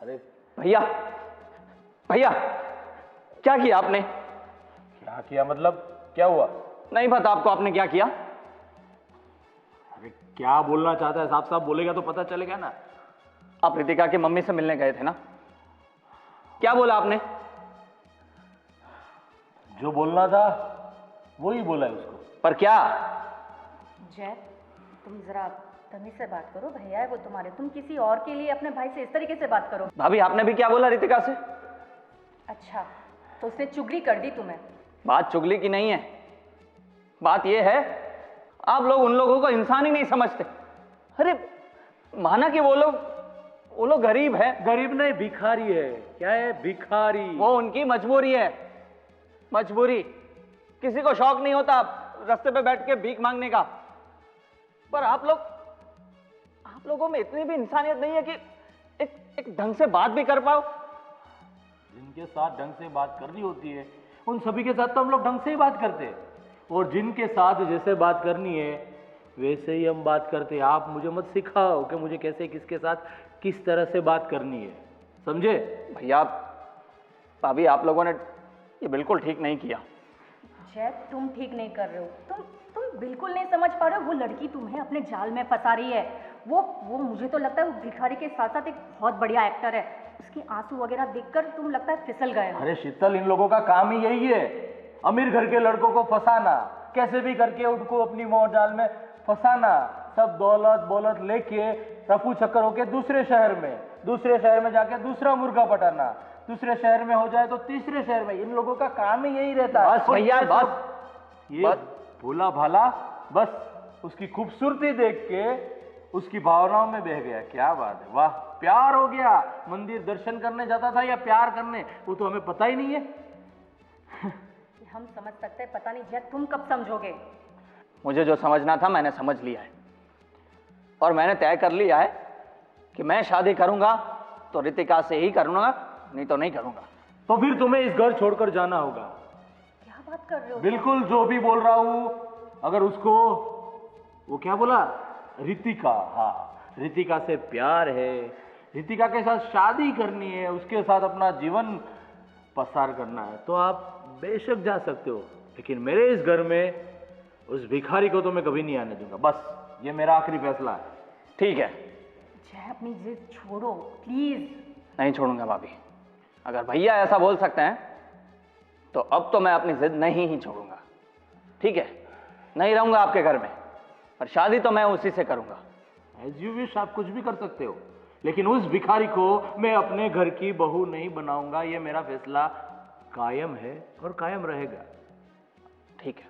अरे भैया, भैया क्या किया आपने? क्या किया मतलब, क्या हुआ? नहीं पता आपको आपने क्या किया? अरे क्या बोलना चाहता है, साफ साफ बोलेगा तो पता चलेगा ना। आप रितिका की मम्मी से मिलने गए थे ना, क्या बोला आपने? जो बोलना था वही बोला है उसको। पर क्या? जय, तुम जरा तमीज से बात करो, भैया है वो तुम्हारे, तुम किसी और के लिए अपने भाई से इस तरीके से बात करो। भाभी आपने भी क्या बोला रितिका से? अच्छा, तो उसने चुगली कर दी तुम्हें? बात चुगली की नहीं है, बात यह है आप लोग उन लोगों को इंसान ही नहीं समझते। अरे माना कि वो लोग गरीब है। गरीब नहीं, भिखारी है। क्या है? भिखारी। वो उनकी मजबूरी है, मजबूरी। किसी को शौक नहीं होता रास्ते पे बैठ के भीख मांगने का, पर आप लोगों में इतनी भी इंसानियत नहीं है कि एक ढंग से बात भी कर पाओ। जिनके साथ ढंग से बात करनी होती है उन सभी के साथ तो हम लोग ढंग से ही बात करते हैं, और जिनके साथ जैसे बात करनी है वैसे ही हम बात करते हैं। आप मुझे मत सिखाओ कि मुझे कैसे किसके साथ किस तरह से बात करनी है, समझे? भैया भाभी आप लोगों ने ये बिल्कुल ठीक नहीं किया। जय, तुम ठीक नहीं कर रहे हो, तुम बिल्कुल नहीं समझ पा रहे हो। वो लड़की तुम्हें अपने जाल में फंसा रही है। वो मुझे तो लगता है वो भिखारी के साथ साथ एक बहुत बढ़िया एक्टर है। उसके आंसू वगैरह देखकर तुम लगता है फिसल गए हो। अरे शीतल, इन लोगों का काम ही यही है, अमीर घर के लड़कों को फंसाना, कैसे भी करके उनको अपनी मोह जाल में फंसाना, सब दौलत बोलत लेके रफू चक्कर होके दूसरे शहर में जाके दूसरा मुर्गा पटाना, दूसरे शहर में हो जाए तो तीसरे शहर में। इन लोगों का काम ही यही रहता है। बस भैया, ये भोला भाला बस उसकी खूबसूरती देख के उसकी भावनाओं में बह गया। क्या बात है, वाह, प्यार हो गया। मंदिर दर्शन करने जाता था या प्यार करने, वो तो हमें पता ही नहीं है। हम समझ सकते हैं, पता नहीं जय तुम कब समझोगे। मुझे जो समझना था मैंने समझ लिया है, और मैंने तय कर लिया है कि मैं शादी करूंगा तो रितिका से ही करूंगा, नहीं तो नहीं करूंगा। तो फिर तुम्हें इस घर छोड़कर जाना होगा। क्या बात कर रहे हो? बिल्कुल जो भी बोल रहा हूं। अगर उसको, वो क्या बोला, रितिका, हाँ, रितिका से प्यार है, रितिका के साथ शादी करनी है, उसके साथ अपना जीवन पसार करना है, तो आप बेशक जा सकते हो, लेकिन मेरे इस घर में उस भिखारी को तो मैं कभी नहीं आने दूंगा। बस ये मेरा आखिरी फैसला है। ठीक है, जय अपनी जिद छोड़ो प्लीज। नहीं छोड़ूंगा भाभी। अगर भैया ऐसा बोल सकते हैं तो अब तो मैं अपनी जिद नहीं ही छोड़ूंगा। ठीक है, नहीं रहूंगा आपके घर में, पर शादी तो मैं उसी से करूंगा। एज यू विश, आप कुछ भी कर सकते हो, लेकिन उस भिखारी को मैं अपने घर की बहू नहीं बनाऊंगा। ये मेरा फैसला कायम है और कायम रहेगा। ठीक है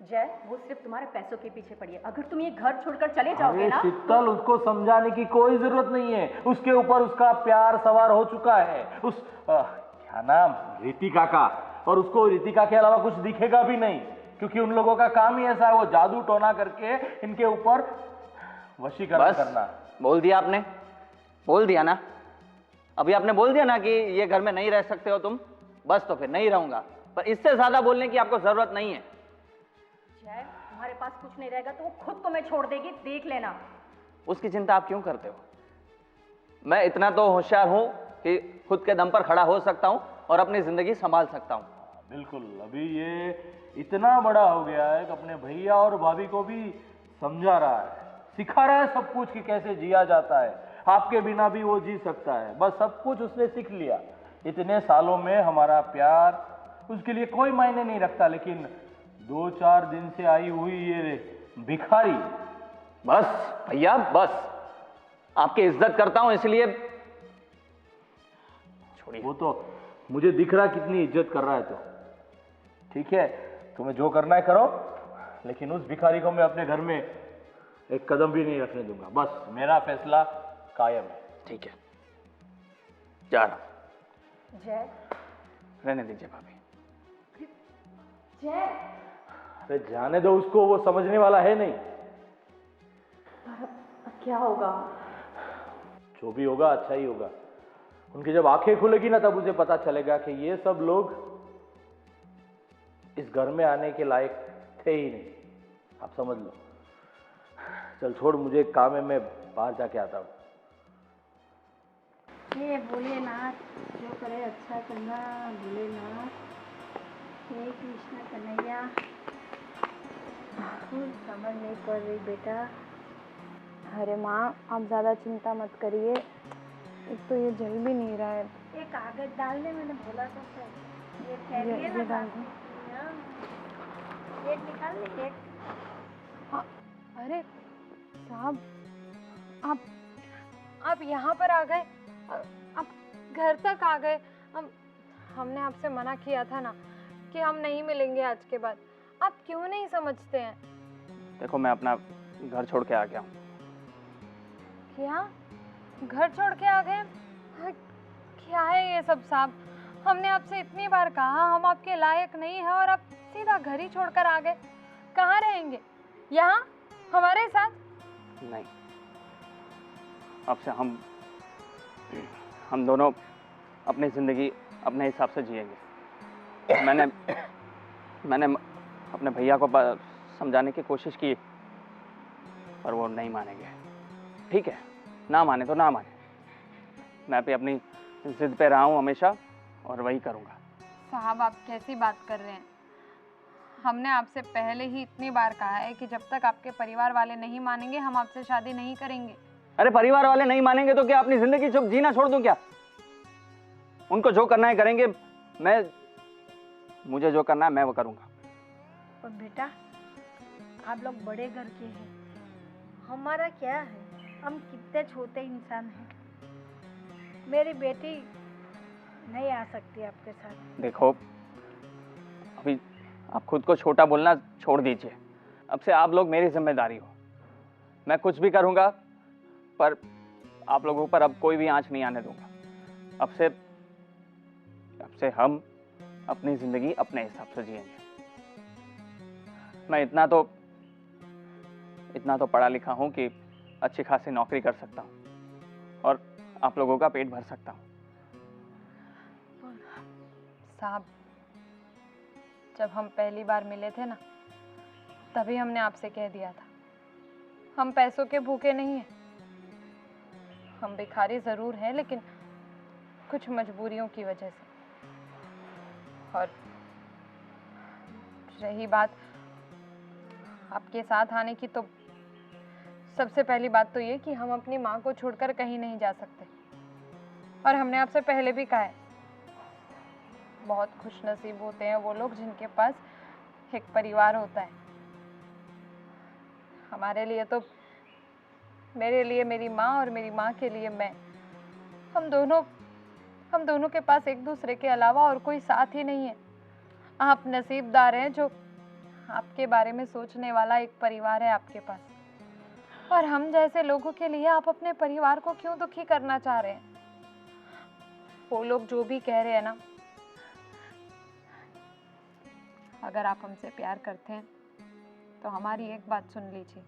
जय, वो सिर्फ तुम्हारे पैसों के पीछे पड़ी है। अगर तुम ये घर छोड़कर चले जाओगे ना, शीतल, उसको समझाने की कोई जरूरत नहीं है। उसके ऊपर उसका प्यार सवार हो चुका है, उस क्या नाम, रितिका का, और उसको रितिका के अलावा कुछ दिखेगा भी नहीं, क्योंकि उन लोगों का काम ही ऐसा है, वो जादू टोना करके इनके ऊपर वशीकरण करना। बोल दिया आपने, बोल दिया ना, अभी आपने बोल दिया ना कि ये घर में नहीं रह सकते हो तुम, बस तो फिर नहीं रहूंगा। पर इससे ज्यादा बोलने की आपको जरूरत नहीं है। जय, तुम्हारे पास कुछ नहीं रहेगा तो वो खुद तुम्हें छोड़ देगी, देख लेना। उसकी चिंता आप क्यों करते हो? मैं इतना तो होशियार हूँ कि खुद के दम पर खड़ा हो सकता हूँ और अपनी जिंदगी संभाल सकता हूँ। बिल्कुल, अभी ये इतना बड़ा हो गया है कि अपने भैया और भाभी को भी समझा रहा है, सिखा रहा है सब कुछ कि कैसे जिया जाता है। आपके बिना भी वो जी सकता है, बस सब कुछ उसने सीख लिया। इतने सालों में हमारा प्यार उसके लिए कोई मायने नहीं रखता, लेकिन 2-4 दिन से आई हुई ये भिखारी। बस भैया बस, आपकी इज्जत करता हूँ इसलिए छोड़िए। वो तो मुझे दिख रहा कितनी इज्जत कर रहा है। तो ठीक है, तुम्हें जो करना है करो, लेकिन उस भिखारी को मैं अपने घर में एक कदम भी नहीं रखने दूंगा। बस मेरा फैसला कायम है। ठीक है, जा रहा हूं। जय, रहने दीजिए भाभी। जय, अरे जाने दो उसको, वो समझने वाला है नहीं। क्या होगा? जो भी होगा अच्छा ही होगा। उनकी जब आंखें खुलेगी ना, तब उसे पता चलेगा कि ये सब लोग इस घर में आने के लायक थे ही नहीं। आप समझ लो। चल छोड़, मुझे एक काम है, मैं बाहर जाके आता हूँ। ये भोलेनाथ जो करे अच्छा करना, भोलेनाथ हे कृष्ण कन्हैया। कुछ समझ नहीं पड़ रही बेटा। अरे माँ, आप ज़्यादा चिंता मत करिए, एक तो ये जल भी नहीं रहा है। ये कागज डालने मैंने बोला तो सर, ये फैलिए ये ना डाल दो। एक निकाल ली एक। हाँ, अरे साहब, आप यहाँ पर आ गए, आप घर तक आ गए। हमने आपसे मना किया था ना कि हम नहीं मिलेंगे आज के बाद, आप क्यों नहीं समझते हैं? देखो, मैं अपना घर छोड़ के आ गया हूँ। क्या घर छोड़ के आ गए? हाँ, क्या है ये सब साहब? हमने आपसे इतनी बार कहा हम आपके लायक नहीं हैं और आप सीधा घर ही छोड़कर आ गए। कहाँ रहेंगे? यहाँ हमारे साथ? नहीं, अब से हम दोनों अपनी ज़िंदगी अपने हिसाब से जिएंगे। मैंने अपने भैया को समझाने की कोशिश की, पर वो नहीं मानेंगे। ठीक है, ना माने तो ना माने, मैं भी अपनी जिद पे रहा हूँ हमेशा और वही करूँगा। साहब, आप कैसी बात कर रहे हैं? हमने आपसे पहले ही इतनी बार कहा है कि जब तक आपके परिवार वाले नहीं मानेंगे हम आपसे शादी नहीं करेंगे। अरे परिवार वाले नहीं मानेंगे तो क्या अपनी जिंदगी जीना छोड़ दूं क्या? उनको जो करना है करेंगे, मुझे जो करना है मैं वो करूँगा। और बेटा, आप लोग बड़े घर के हैं, हमारा क्या है? हम कितने छोटे इंसान हैं। मेरी बेटी नहीं आ सकती आपके साथ। देखो, अभी आप खुद को छोटा बोलना छोड़ दीजिए। अब से आप लोग मेरी जिम्मेदारी हो। मैं कुछ भी करूँगा, पर आप लोगों पर अब कोई भी आंच नहीं आने दूंगा। अब से हम अपनी जिंदगी अपने हिसाब से जिएंगे। मैं इतना तो पढ़ा लिखा हूं कि अच्छी खासी नौकरी कर सकता हूं और आप लोगों का पेट भर सकता हूं। साहब, जब हम पहली बार मिले थे ना, तभी हमने आपसे कह दिया था हम पैसों के भूखे नहीं हैं। हम भिखारी जरूर हैं, लेकिन कुछ मजबूरियों की वजह से। और रही बात आपके साथ आने की, तो सबसे पहली बात तो ये कि हम अपनी माँ को छोड़कर कहीं नहीं जा सकते। और हमने आपसे पहले भी कहा है, बहुत खुशनसीब होते हैं वो लोग जिनके पास एक परिवार होता है। हमारे लिए तो, मेरे लिए मेरी माँ और मेरी माँ के लिए मैं, हम दोनों के पास एक दूसरे के अलावा और कोई साथ ही नहीं है। आप नसीबदार हैं जो आपके बारे में सोचने वाला एक परिवार है आपके पास। और हम जैसे लोगों के लिए आप अपने परिवार को क्यों दुखी करना चाह रहे हैं? वो लोग जो भी कह रहे हैं ना, अगर आप हमसे प्यार करते हैं तो हमारी एक बात सुन लीजिए।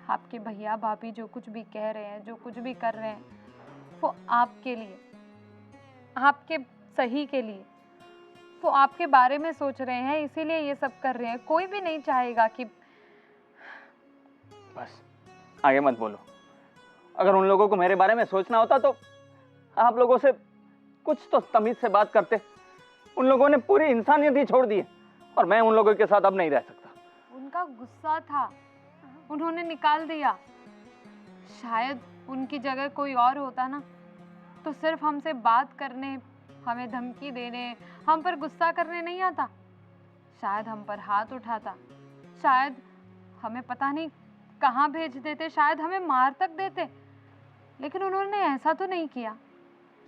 आपके भैया भाभी जो कुछ भी कह रहे हैं, जो कुछ भी कर रहे हैं, वो आपके लिए, आपके सही के लिए, वो आपके बारे में सोच रहे हैं, इसीलिए ये सब कर रहे हैं। कोई भी नहीं चाहेगा कि बस आगे मत बोलो। अगर उन लोगों को मेरे बारे में सोचना होता तो आप लोगों से कुछ तो तमीज से बात करते। उन लोगों ने पूरी इंसानियत ही छोड़ दी है और मैं उन लोगों के साथ अब नहीं रह सकता। उनका गुस्सा था, उन्होंने निकाल दिया। शायद उनकी जगह कोई और होता ना तो सिर्फ हमसे बात करने, हमें धमकी देने, हम पर गुस्सा करने नहीं आता। शायद हम पर हाथ उठाता, शायद हमें पता नहीं कहाँ भेज देते, शायद हमें मार तक देते। लेकिन उन्होंने ऐसा तो नहीं किया।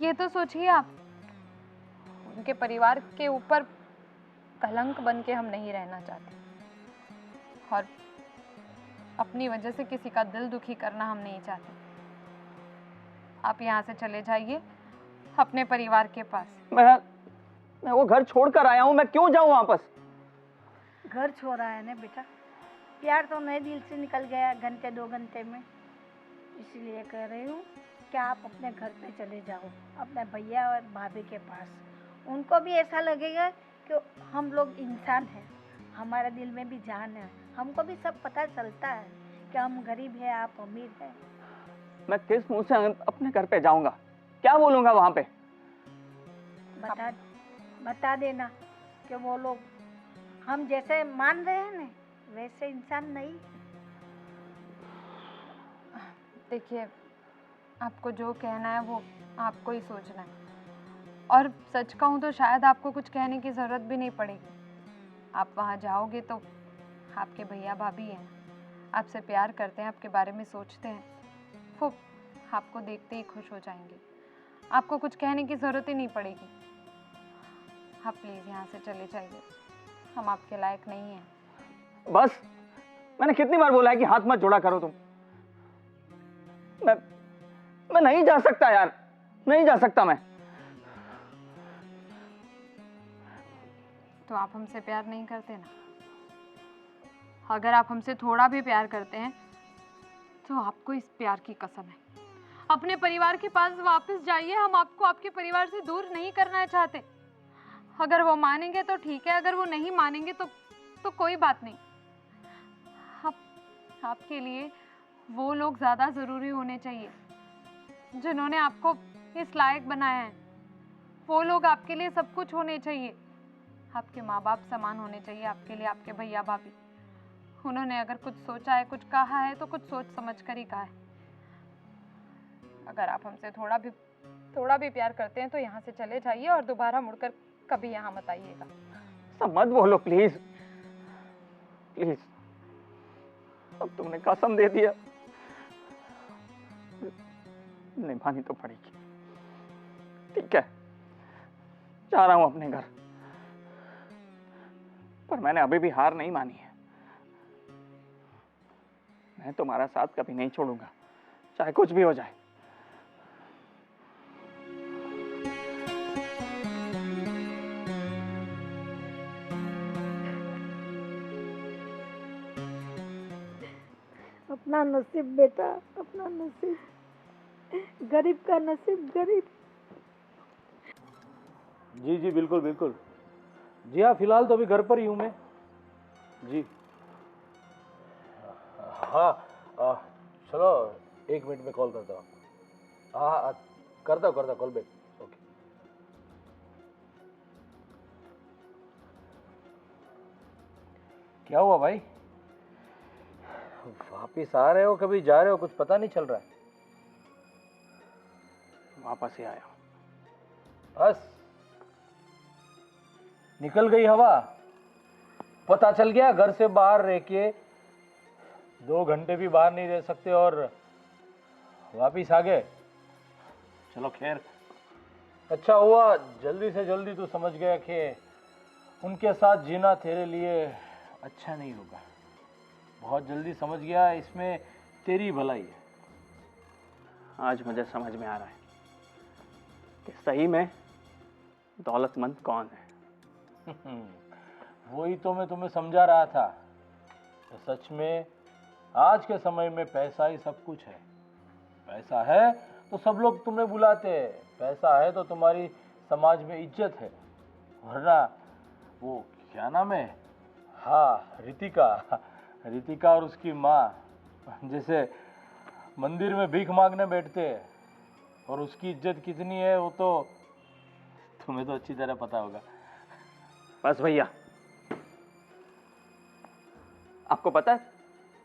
ये तो सोचिए आप, उनके परिवार के ऊपर कलंक बन के हम नहीं रहना चाहते और अपनी वजह से किसी का दिल दुखी करना हम नहीं चाहते। आप यहाँ से चले जाइए अपने परिवार के पास। मैं वो घर छोड़कर आया हूँ, मैं क्यों जाऊँ वापस? घर छोड़ा है ना बेटा, प्यार तो नए दिल से निकल गया घंटे 2 घंटे में। इसलिए कह रही हूँ कि आप अपने घर पे चले जाओ, अपने भैया और भाभी के पास। उनको भी ऐसा लगेगा कि हम लोग इंसान हैं, हमारे दिल में भी जान है। हमको भी सब पता चलता है कि हम गरीब हैं, आप अमीर हैं। मैं किस मुंह से अपने घर पे जाऊंगा? क्या बोलूंगा वहां पे? बता देना कि वो लोग हम जैसे मान रहे हैं ना वैसे इंसान नहीं। देखिए, आपको जो कहना है वो आपको ही सोचना है। और सच कहूँ तो शायद आपको कुछ कहने की ज़रूरत भी नहीं पड़ेगी। आप वहाँ जाओगे तो आपके भैया भाभी हैं, आपसे प्यार करते हैं, आपके बारे में सोचते हैं, वो आपको देखते ही खुश हो जाएंगे। आपको कुछ कहने की ज़रूरत ही नहीं पड़ेगी। आप प्लीज़ यहाँ से चले जाइए, हम आपके लायक नहीं हैं। बस, मैंने कितनी बार बोला है कि हाथ मत जोड़ा करो तुम। मैं नहीं जा सकता यार, नहीं जा सकता मैं। तो आप हमसे प्यार नहीं करते ना? अगर आप हमसे थोड़ा भी प्यार करते हैं तो आपको इस प्यार की कसम है, अपने परिवार के पास वापस जाइए। हम आपको आपके परिवार से दूर नहीं करना चाहते। अगर वो मानेंगे तो ठीक है, अगर वो नहीं मानेंगे तो कोई बात नहीं। आपके लिए वो लोग ज़्यादा ज़रूरी होने चाहिए जिन्होंने आपको इस लायक बनाया है। वो लोग आपके लिए सब कुछ होने चाहिए। आपके माँ बाप समान होने चाहिए आपके लिए, आपके भैया भाभी। उन्होंने अगर कुछ सोचा है, कुछ कहा है तो कुछ सोच समझ कर ही कहा है। अगर आप हमसे थोड़ा भी प्यार करते हैं तो यहाँ से चले जाइए और दोबारा मुड़कर कभी यहाँ मत आइएगा। ऐसा मत बोलो प्लीज, प्लीज। अब तुमने कसम दे दिया, निभानी तो पड़ेगी। ठीक है, जा रहा हूं अपने घर, पर मैंने अभी भी हार नहीं मानी है। मैं तुम्हारा साथ कभी नहीं छोड़ूंगा, चाहे कुछ भी हो जाए। अपना नसीब बेटा, अपना नसीब। गरीब का नसीब गरीब। जी जी बिल्कुल बिल्कुल। जी हाँ, फिलहाल तो अभी घर पर ही हूँ मैं। जी हाँ, चलो 1 मिनट में कॉल करता हूँ आपको। हाँ, करता हूँ कॉल बैक। ओके। क्या हुआ भाई, वापिस आ रहे हो कभी जा रहे हो, कुछ पता नहीं चल रहा है। वापस ही आया हूँ। बस निकल गई हवा, पता चल गया घर से बाहर रह के 2 घंटे भी बाहर नहीं रह सकते और वापिस आ गए। चलो खैर, अच्छा हुआ जल्दी से जल्दी तू समझ गया कि उनके साथ जीना तेरे लिए अच्छा नहीं होगा। बहुत जल्दी समझ गया, इसमें तेरी भलाई है। आज मुझे समझ में आ रहा है कि सही में दौलतमंद कौन है। वही तो मैं तुम्हें समझा रहा था। तो सच में आज के समय में पैसा ही सब कुछ है। पैसा है तो सब लोग तुम्हें बुलाते हैं, पैसा है तो तुम्हारी समाज में इज्जत है। वरना वो क्या नाम है, हाँ रितिका और उसकी माँ जैसे मंदिर में भीख मांगने बैठते हैं, और उसकी इज्जत कितनी है वो तो तुम्हें तो अच्छी तरह पता होगा। बस भैया, आपको पता है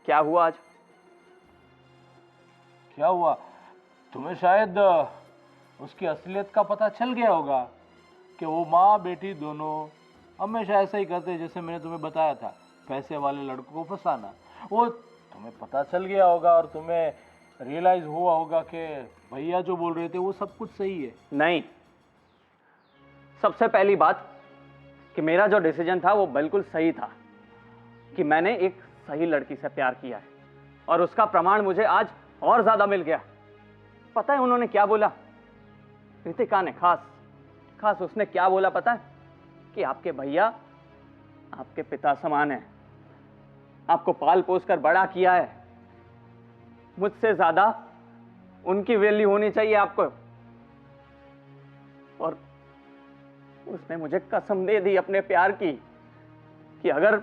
क्या हुआ आज? क्या हुआ? तुम्हें शायद उसकी असलियत का पता चल गया होगा कि वो माँ बेटी दोनों हमेशा ऐसा ही करते हैं जैसे मैंने तुम्हें बताया था, पैसे वाले लड़कों को फंसाना। वो तुम्हें पता चल गया होगा और तुम्हें रियलाइज हुआ होगा कि भैया जो बोल रहे थे वो सब कुछ सही है। नहीं, सबसे पहली बात कि मेरा जो डिसीजन था वो बिल्कुल सही था, कि मैंने एक सही लड़की से प्यार किया है, और उसका प्रमाण मुझे आज और ज्यादा मिल गया। पता है उन्होंने क्या बोला? रितिका ने खास उसने क्या बोला पता है? कि आपके भैया आपके पिता समान है, आपको पाल पोस कर बड़ा किया है, मुझसे ज्यादा उनकी वैल्यू होनी चाहिए आपको। और उसने मुझे कसम दे दी अपने प्यार की कि अगर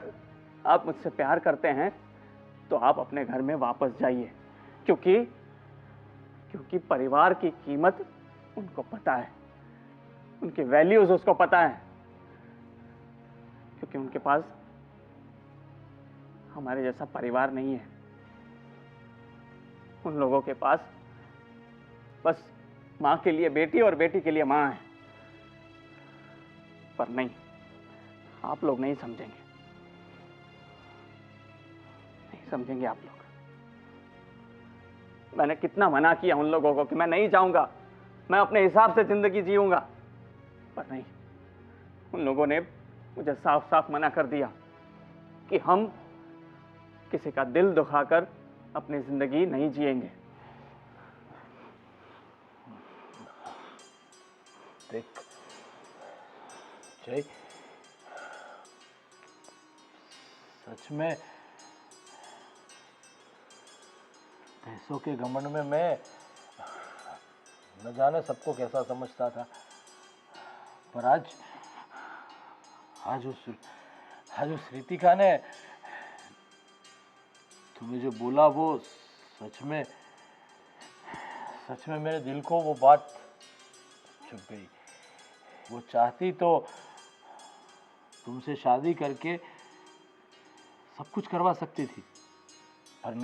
आप मुझसे प्यार करते हैं तो आप अपने घर में वापस जाइए, क्योंकि परिवार की कीमत उनको पता है, उनकी वैल्यूज उसको पता है, क्योंकि उनके पास हमारे जैसा परिवार नहीं है। उन लोगों के पास बस मां के लिए बेटी और बेटी के लिए मां है। पर नहीं, आप लोग नहीं समझेंगे, नहीं समझेंगे आप लोग। मैंने कितना मना किया उन लोगों को कि मैं नहीं जाऊंगा, मैं अपने हिसाब से जिंदगी जीऊंगा, पर नहीं, उन लोगों ने मुझे साफ साफ मना कर दिया कि हम किसी का दिल दुखाकर अपनी जिंदगी नहीं जिएंगे। देख जय, सच में पैसों के घमंड में मैं न जाने सबको कैसा समझता था, पर आज उस रितिका ने तुम्हें जो बोला वो सच में मेरे दिल को वो बात चुभ गई। वो चाहती तो तुमसे शादी करके सब कुछ करवा सकती थी, पर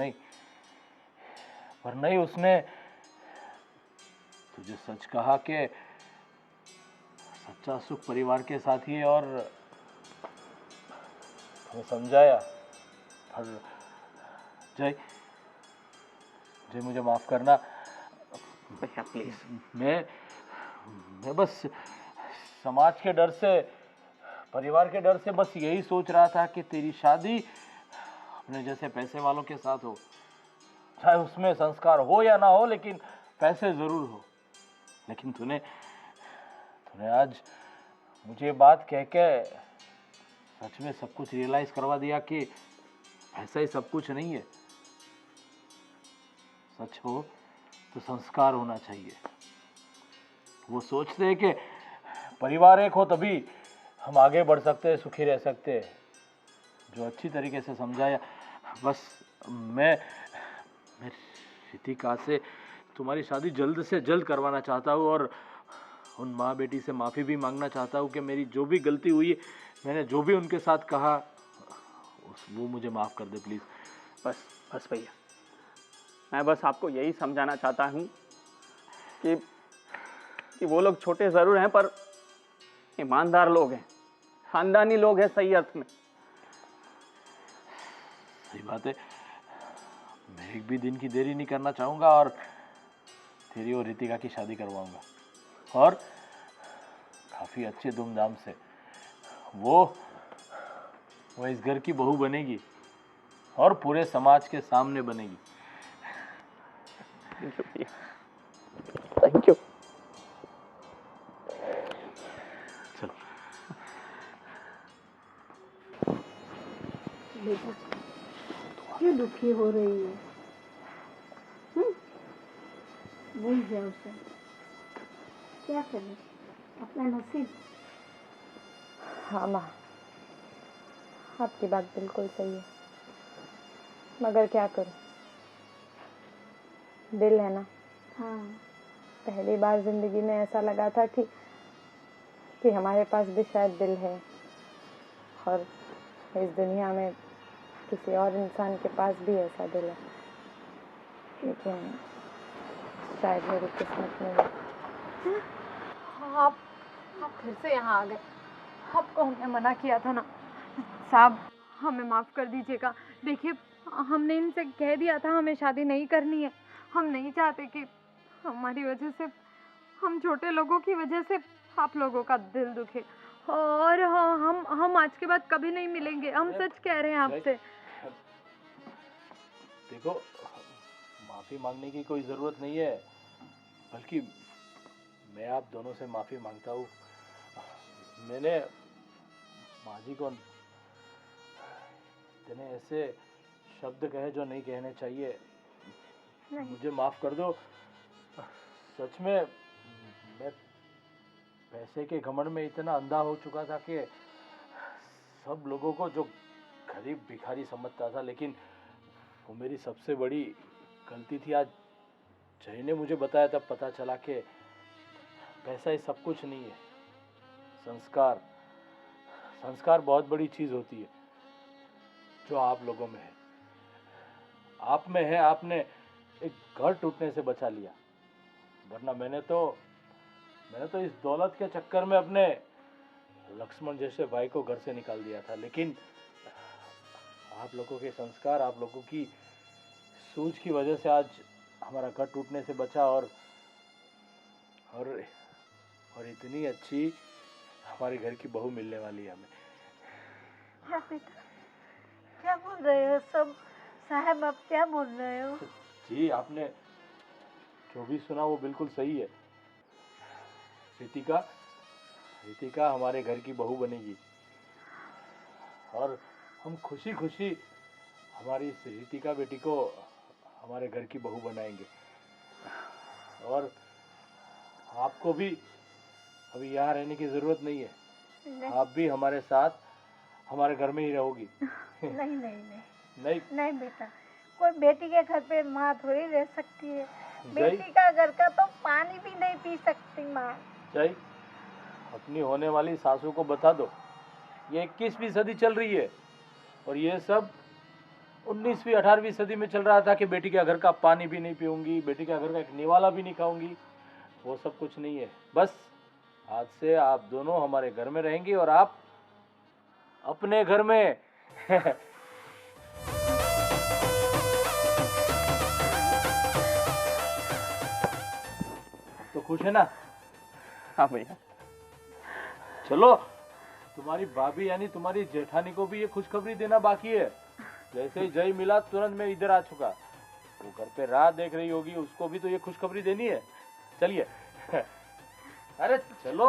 नहीं, उसने तुझे सच कहा कि सच्चा सुख परिवार के साथ ही है, और तुम्हें समझाया। पर जय मुझे माफ करना भैया प्लीज। मैं बस समाज के डर से, परिवार के डर से बस यही सोच रहा था कि तेरी शादी अपने जैसे पैसे वालों के साथ हो, चाहे उसमें संस्कार हो या ना हो, लेकिन पैसे जरूर हो। लेकिन तूने आज मुझे ये बात कह के सच में सब कुछ रियलाइज करवा दिया कि ऐसा ही सब कुछ नहीं है। सच हो तो संस्कार होना चाहिए। वो सोचते हैं कि परिवार एक हो तभी हम आगे बढ़ सकते हैं, सुखी रह सकते हैं। जो अच्छी तरीके से समझाया। बस मैं रितिका से तुम्हारी शादी जल्द से जल्द करवाना चाहता हूँ, और उन माँ बेटी से माफ़ी भी मांगना चाहता हूँ कि मेरी जो भी गलती हुई, मैंने जो भी उनके साथ कहा, वो मुझे माफ़ कर दे प्लीज़। बस भैया, मैं बस आपको यही समझाना चाहता हूँ कि वो लोग छोटे ज़रूर हैं पर ईमानदार लोग हैं, खानदानी लोग हैं सही अर्थ में। सही बात है। मैं एक भी दिन की देरी नहीं करना चाहूँगा और तेरी और रितिका की शादी करवाऊँगा, और काफ़ी अच्छे धूमधाम से। वो इस घर की बहू बनेगी और पूरे समाज के सामने बनेगी। थैंक यू भैया, थैंक यू। चलो बेटा क्यों दुखी हो रही है? भूल जाओ उसे, क्या करें, अपना नसीब। हाँ माँ, आपकी बात बिल्कुल सही है, मगर क्या करूं, दिल है ना। हाँ। पहली बार जिंदगी में ऐसा लगा था कि हमारे पास भी शायद दिल है, और इस दुनिया में किसी और इंसान के पास भी ऐसा दिल है, लेकिन शायद मेरी किस्मत में नहीं। आप फिर से यहाँ आ गए। आपको हमने मना किया था ना साहब, हमें माफ़ कर दीजिएगा। देखिए, हमने इनसे कह दिया था हमें शादी नहीं करनी है। हम नहीं चाहते कि हमारी वजह से, हम छोटे लोगों की वजह से आप लोगों का दिल दुखे। और हम आज के बाद कभी नहीं मिलेंगे, हम सच कह रहे हैं आपसे। देखो, माफ़ी मांगने की कोई ज़रूरत नहीं है, बल्कि मैं आप दोनों से माफ़ी मांगता हूँ। मैंने माँ जी को इतने ऐसे शब्द कहे जो नहीं कहने चाहिए। मुझे माफ़ कर दो। सच में मैं पैसे के घमंड में इतना अंधा हो चुका था कि सब लोगों को जो गरीब भिखारी समझता था, लेकिन वो मेरी सबसे बड़ी गलती थी। आज जय ने मुझे बताया, तब पता चला कि पैसा ही सब कुछ नहीं है। संस्कार बहुत बड़ी चीज़ होती है जो आप लोगों में है। आप में है, आपने एक घर टूटने से बचा लिया, वरना मैंने तो इस दौलत के चक्कर में अपने लक्ष्मण जैसे भाई को घर से निकाल दिया था। लेकिन आप लोगों के संस्कार, आप लोगों की सूझ की वजह से आज हमारा घर टूटने से बचा, और इतनी अच्छी हमारे घर की बहू मिलने वाली है हमें। क्या बेटा, क्या बोल रहे हो सब? साहब, आप क्या बोल रहे हो? जी, आपने जो भी सुना वो बिल्कुल सही है। रितिका हमारे घर की बहू बनेगी, और हम खुशी खुशी हमारी इस रितिका बेटी को हमारे घर की बहू बनाएंगे। और आपको भी अभी यहाँ रहने की जरूरत नहीं है। आप भी हमारे साथ हमारे घर में ही रहोगी। नहीं नहीं नहीं नहीं नहीं बेटा, कोई बेटी के घर पे माँ थोड़ी रह सकती है। जय। बेटी का घर का तो पानी भी नहीं पी सकती माँ। जय, अपनी होने वाली सासू को बता दो, ये 21वीं सदी चल रही है, और ये सब 19वीं 18वीं सदी में चल रहा था कि बेटी के घर का पानी भी नहीं पीऊंगी, बेटी के घर का एक निवाला भी नहीं खाऊंगी। वो सब कुछ नहीं है। बस आज से आप दोनों हमारे घर में रहेंगी और आप अपने घर में। तो खुश है ना? हाँ भैया। चलो, तुम्हारी भाभी यानी तुम्हारी जेठानी को भी ये खुशखबरी देना बाकी है। जैसे ही जय मिला, तुरंत मैं इधर आ चुका। वो घर पे राह देख रही होगी, उसको भी तो ये खुशखबरी देनी है। चलिए। अरे चलो।